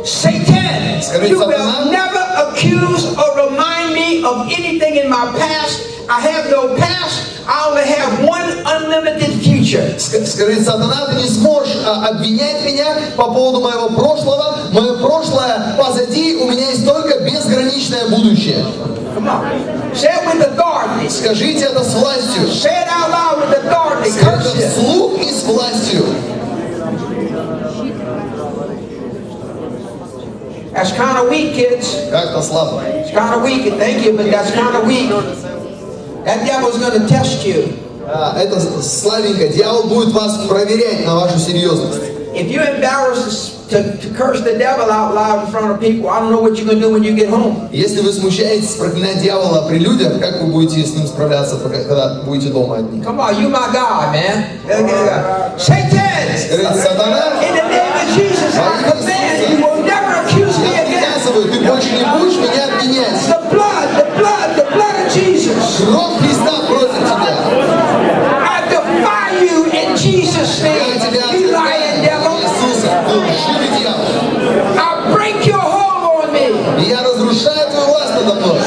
Satan, Скажите, you will сатана, never accuse or remind me of anything in my past. I have no past. I only have one unlimited future. Скажите, сатана, ты не сможешь обвинять меня по поводу моего прошлого. Мое прошлое позади, у меня есть только безграничное будущее. Come on. Say it with authority. Скажите это с властью. Say it out loud with authority. Скажите Curse it. вслух и с властью. That's kind of weak, kids. Как-то слабо. It's kind of weak. Thank you, but that's kind of weak. That devil's going to test you. Это слабенько. Дьявол будет вас проверять на вашу серьезность. If you're embarrassed to curse the devil out loud in front of people, I don't know what you're going to do when you get home. Если вы смущаетесь проклинать дьявола при людях, как вы будете с ним справляться, когда будете дома одни? Come on, you my God, man. Satan! Скажите, сатана, In the name of Jesus, I command you will never accuse me я again. приказываю, ты больше не будешь меня обвинять. The blood of Jesus. Кровь Христа против тебя. I defy you in Jesus' Я name, тебя you lying devil. Иисуса, ты лживый дьявол. I break your hold on me. И я разрушаю твою власть надо мной.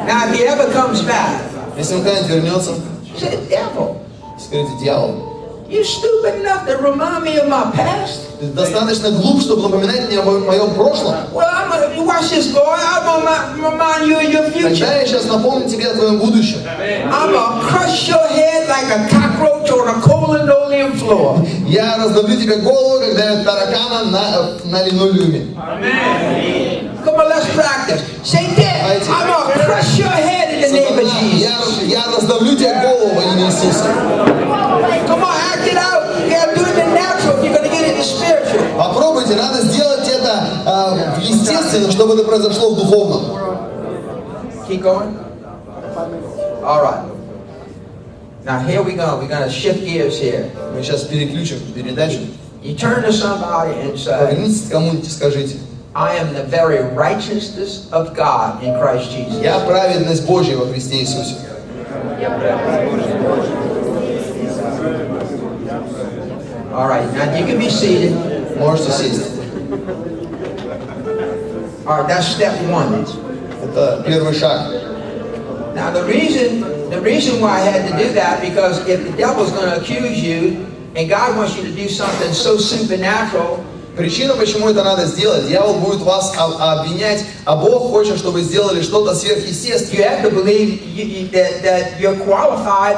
Now, if he ever comes back, Если он когда-нибудь вернется, say, devil, скажите, дьявол, You stupid enough to remind me of my past? Ты достаточно глуп, чтобы напоминать мне о моем прошлом. Well, you watch this, boy. I'm gonna remind you of your future. Тогда я сейчас напомню тебе о твоем будущем. I'm gonna crush your head like a cockroach on a cold linoleum floor. Я раздавлю тебе голову, когда таракана на линолеуме. Come on, let's practice. Say that. I'm gonna crush your head in the name of Jesus. Я раздавлю тебе голову во имя Иисуса. Come on, act it out. You gotta do it in the natural if you're gonna get it in the spiritual. Попробуйте, надо сделать это естественно, чтобы это произошло в духовном. Keep going. All right. Now here we go. We're gonna shift gears here. Мы сейчас переключим передачу. You turn to somebody and say, Повернитесь к кому-нибудь и скажите: I am the very righteousness of God in Christ Jesus. я праведность Божья во Христе Иисусе. All right. Now you can be seated. Можете сесть. All right. That's step one. Это первый шаг. Now the reason why I had to do that, because if the devil's going to accuse you and God wants you to do something so supernatural, Причина, почему это надо сделать, дьявол будет вас обвинять, а Бог хочет, чтобы вы сделали что-то you сверхъестественное. have to believe that you're qualified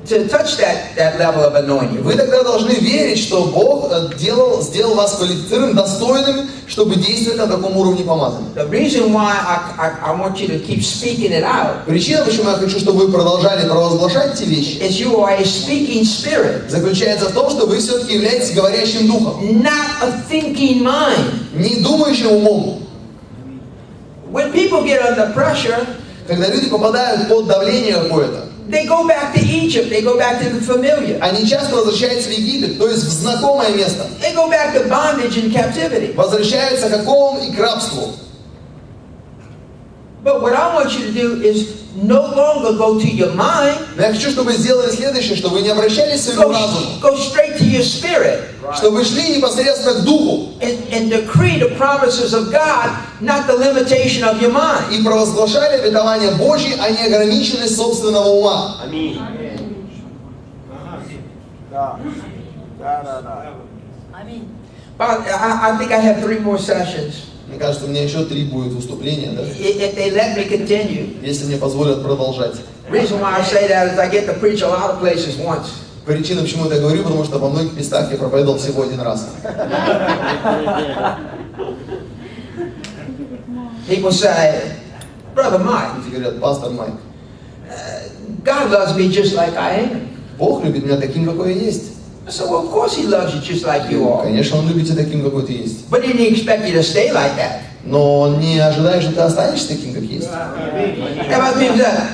to touch that level of anointing. Вы тогда должны верить, что Бог сделал вас квалифицированным, достойным, чтобы действовать на таком уровне помазания. The reason why I want you to keep speaking it out Причина, почему я хочу, чтобы вы продолжали провозглашать эти вещи, is you are a speaking spirit, заключается в том, что вы все-таки являетесь говорящим духом, not a thinking mind. не думающим умом. When people get under pressure, Когда люди попадают под давление какое-то, they go back to Egypt, they go back to the familiar. они часто возвращаются в Египет, то есть в знакомое место. They go back to bondage and captivity. Возвращаются к оковам и к рабству. But what I want you to do is no longer go to your mind, Но я хочу, чтобы вы сделали следующее, чтобы вы не обращались к своему разуму, go straight to your spirit чтобы вы шли непосредственно к духу and decree the promises of God, not the limitation of your mind. и провозглашали обетование Божье, а не ограниченность собственного ума. But I think I have 3 more sessions. Мне кажется, у меня еще 3 будет выступления, да? If they let me continue. Если мне позволят продолжать. The reason why I say that is I get to preach a lot of places once. Причина, почему я говорю, потому что во многих местах я проповедовал всего 1 раз. People say, Brother Mike, Люди говорят: пастор Майк, God loves me just like I am. Бог любит меня таким, какой я есть. I said, well, of course He loves you just like you are. Конечно, Он любит тебя таким, какой ты есть. But He didn't expect you to stay like that. Но Он не ожидает, что ты останешься таким, как есть. That means that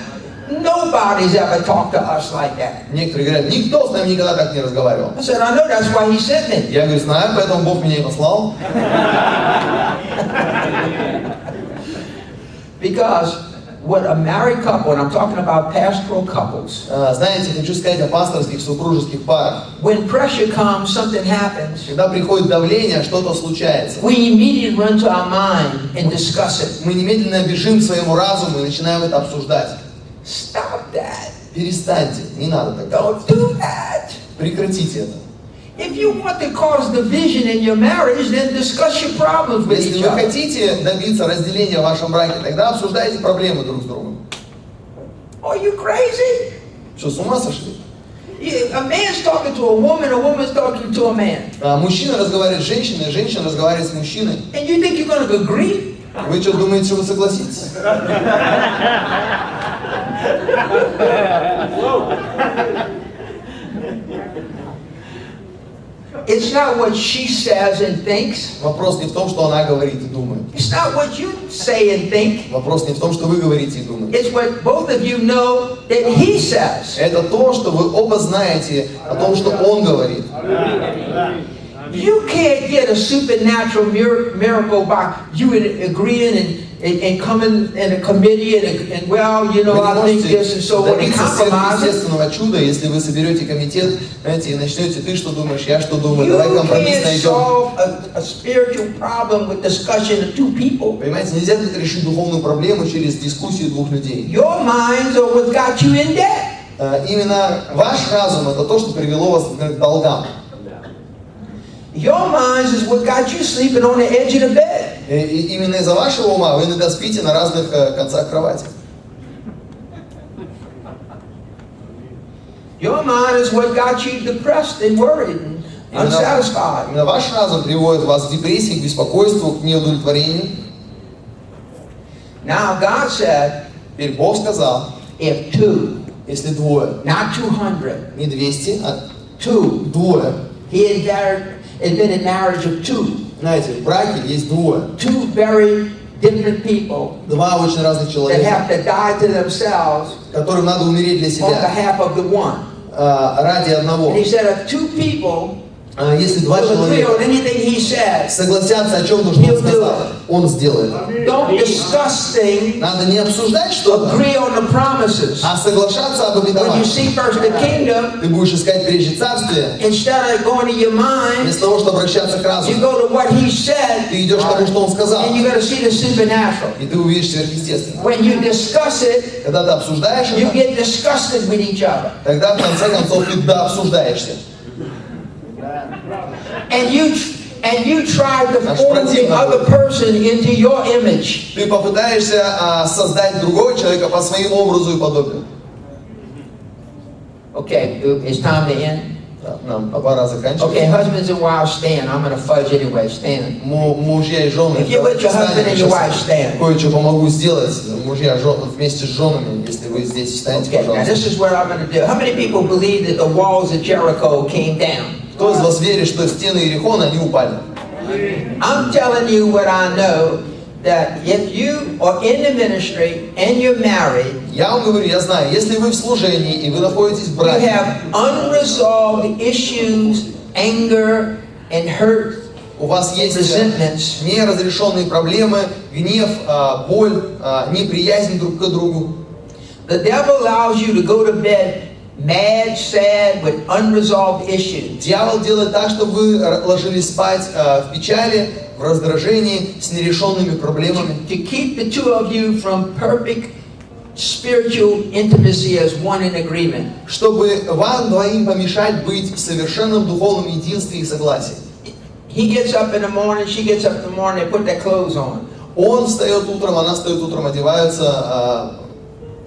nobody's ever talked to us like that. Некоторые говорят: никто с нами никогда так не разговаривал. I said, I know that's why He sent me. Я говорю: знаю, поэтому Бог меня и послал. Because what a married couple, and I'm talking about pastoral couples, Знаете, хочу сказать о пасторских супружеских парах. when pressure comes, something happens. Когда приходит давление, что-то случается. We immediately run to our mind and discuss it. Мы немедленно бежим к своему разуму и начинаем это обсуждать. Stop that. Перестаньте, не надо так делать. Don't do that. Прекратите это. If you want to cause division in your marriage, then discuss your problems with Если each вы other. хотите добиться разделения в вашем браке, тогда обсуждайте проблемы друг с другом. Are you crazy? Что, с ума сошли? A man's talking to a woman's talking to a man. Мужчина разговаривает с женщиной, женщина разговаривает с мужчиной. And you think you're going to agree? Вы что, думаете, что вы согласитесь? It's not what she says and thinks. Вопрос не в том, что она говорит и думает. It's not what you say and think. Вопрос не в том, что вы говорите и думаете. It's what both of you know that he says. Это то, что вы оба знаете о том, что он говорит. You can't get a supernatural miracle by you agreeing and coming in a committee and well, you know, Вы не I think можете this and so on and добиться compromise. сверхъестественного чуда, если вы соберете комитет, знаете, и начнете: ты что думаешь, я что думаю, You давай компромисс can't найдем. solve a spiritual problem with discussion of 2 people. Понимаете, нельзя решить духовную проблему через дискуссию 2 людей. Your minds are what got you in debt. Именно ваш разум это то, что привело вас к долгам. Your minds is what got you sleeping on the edge of the bed. И именно из-за вашего ума вы иногда спите на разных концах кровати. Your mind is what got you depressed and worried and unsatisfied. Именно ваш разум приводит вас к депрессии, к беспокойству, к неудовлетворению. Now God said, Теперь Бог сказал, if two, если двое, not 200, не 200, а two, двое. he had been in marriage of two. Знаете, в браке есть двое. Two very different people Два очень разных that человека, have to die to themselves которым надо умереть для on себя behalf of the one. ради одного. And he said, if two people Если два will agree on человека anything he says, согласятся о чем-то, что он сказал, он сделает. don't discuss things, Надо не обсуждать что-то, agree on the promises. а соглашаться об When you обетовании. see first the kingdom, Ты будешь искать прежде царствие, instead of going to your mind, вместо того, чтобы обращаться к you разуму. go to what he said, Ты идешь к тому, что он сказал, and you're going to see the supernatural. и ты увидишь сверхъестественное. When you discuss it, Когда ты обсуждаешь you это, get disgusted with each other. тогда в конце концов ты дообсуждаешься. And you try to Наш form the противник. other person into your image. Ты попытаешься создать другого человека по своему образу и подобию. Okay, it's time to end. Да, нам пора заканчивать. Okay, husbands and wives stand. I'm going to fudge anyway. Stand. Мужья и жены. If you're with your husband and your wife, stand. Кое-что помогу сделать. Мужья вместе с женами, если вы здесь встанете, Okay, now пожалуйста. this is what I'm going to do. How many people believe that the walls of Jericho came down? Кто из вас верит, что стены Иерихона, они упали? I'm telling you what I know, that if you are in the ministry and you're married, Я вам говорю, я знаю, если вы в служении и вы находитесь в you браке, have unresolved issues, anger, and hurt, у вас есть resentments. неразрешенные проблемы, гнев, боль, неприязнь друг к другу. The devil allows you to go to bed mad, sad, with unresolved issues. Дьявол делает так, чтобы вы ложились спать в печали, в раздражении, с нерешенными проблемами. To keep the two of you from perfect spiritual intimacy as one in agreement. Чтобы вам двоим помешать быть в совершенном духовном единстве и согласии. He gets up in the morning, she gets up in the morning, they put their clothes on. Он встает утром, она встает утром, одеваются,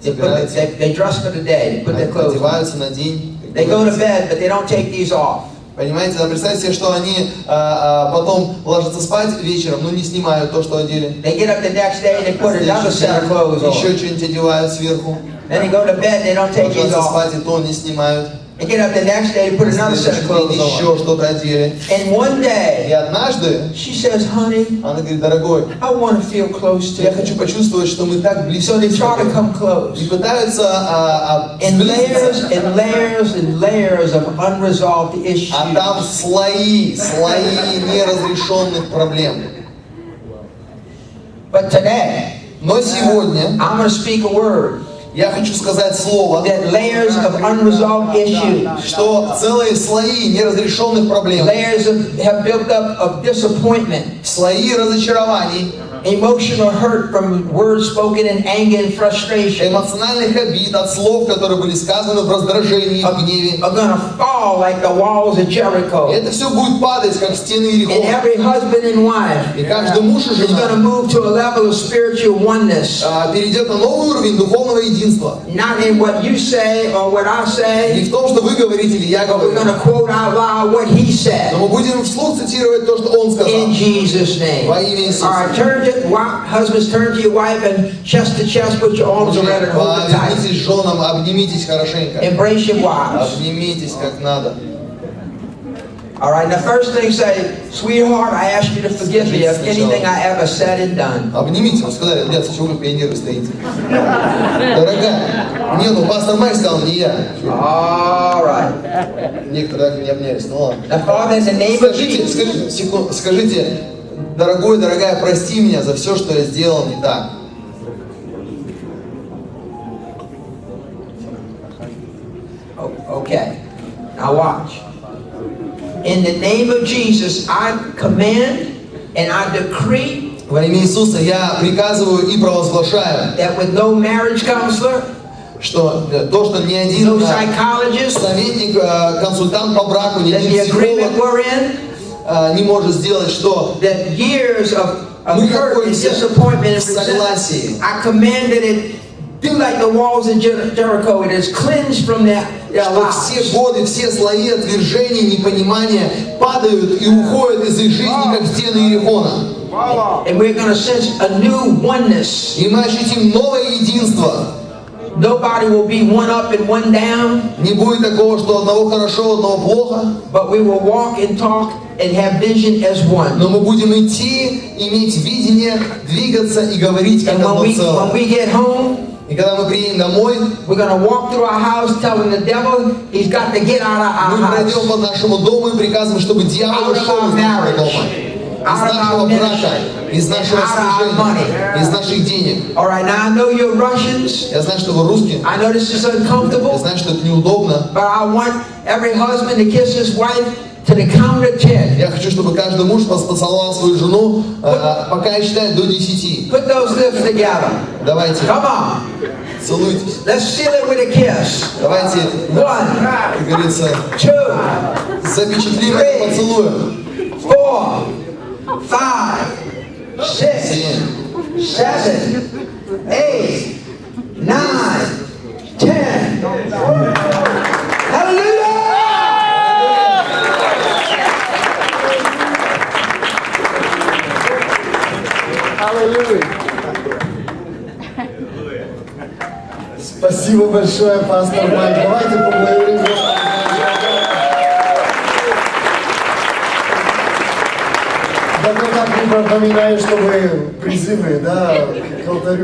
собираются, They dress for the day, they put their clothes on. одеваются на день. They go to bed, but they don't take these off. Понимаете, представьте себе, что они потом ложатся спать вечером, но не снимают то, что одели. They get up the next day and they put another set of clothes on. Еще что-нибудь одевают сверху. Then they go to bed, they don't take these Ложатся off. спать и то не снимают. They get up the next day, they put another set of clothes on. Еще что-то одели. And one И day, однажды she says, honey, она говорит, дорогой, I want to feel close to я you. хочу почувствовать, что мы так близки. So they try to come close. И пытаются And layers сблизиться. and layers and layers of unresolved issues. А там слои неразрешенных проблем. But today, Но сегодня I'm going to speak a word я хочу сказать слово, that layers of unresolved issues, что целые слои неразрешенных проблем, layers have built up of disappointment, слои разочарований, emotional hurt from words spoken in anger and frustration эмоциональных обид от слов, которые были сказаны в раздражении и в гневе. are going to fall like the walls of И Jericho. это все будет падать, как стены And Иерихона. every husband and wife И каждый муж и is going to жена move to a level of spiritual oneness. перейдет на новый уровень духовного единства. Not in what you say or what I Не say, в том, что вы говорите или я but we're говорю, going to quote out loud what he said. но мы будем вслух цитировать то, что он сказал. In Jesus' name. Во имя Иисуса. All right, husbands, turn to your wife and chest to chest, put your arms around her and hold her tight. Повернитесь женам, обнимитесь хорошенько. Embrace your wives. Обнимитесь как надо. All right, now first thing say, sweetheart, I ask you to forgive me of anything I ever said and done. Обнимите, вы сказали, ребят, чего вы пионеры стоите? Дорогая, не, ну пастор Майк сказал, не я. All right. Некоторые так меня обнялись, ну ладно. Now, Father, in the name of Jesus, Скажите, дорогой, дорогая, прости меня за все, что я сделал не так. okay. Now watch. In the name of Jesus, I command and I decree Во имя Иисуса я приказываю и провозглашаю, that with no marriage counselor, что то, что ни один no psychologist, советник, консультант по браку, ни that the один agreement психолог we're in, не может сделать, что that years of мы hurt and находимся disappointment and в согласии. resentment, I commanded it, do like the walls of Jericho, it is cleansed from their Что все lives. годы, все слои отвержения, непонимания падают и уходят из их жизни, как стены Иерихона. And we're going to sense a new oneness. И мы ощутим новое единство. Nobody will be one up and one down, Не будет такого, что одного хорошо, одного плохо. but we will walk and talk and have vision as one. Но мы будем идти, иметь видение, двигаться и говорить как And одно when целое. we get home, И когда мы приедем домой, we're going to walk through our house telling the devil he's got to get out of our мы house, пройдем по нашему дому и приказываем, чтобы дьявол out of ушел our из нашего marriage, дома, из out of нашего our брака, ministry, из нашего and out of our money. служения, из наших денег. All right, now I know you're Russians. Я знаю, что вы русские, I know this is я uncomfortable, знаю, что это неудобно. but I want every husband to kiss his wife to the count of 10. Я хочу, чтобы каждый муж поцеловал свою жену, пока я считаю до 10. Put those lips together. Давайте, Come on. целуйтесь. Let's seal it with a kiss. Давайте, 1, как говорится, 2, запечатлим это поцелуем. 4, 5, 6, 7, 8, 9, 10. Hallelujah! Спасибо большое, пастор Майк. Давайте поблагодарим Господа. Да, ну так не напоминаю, что вы призывы, да, к алтарю.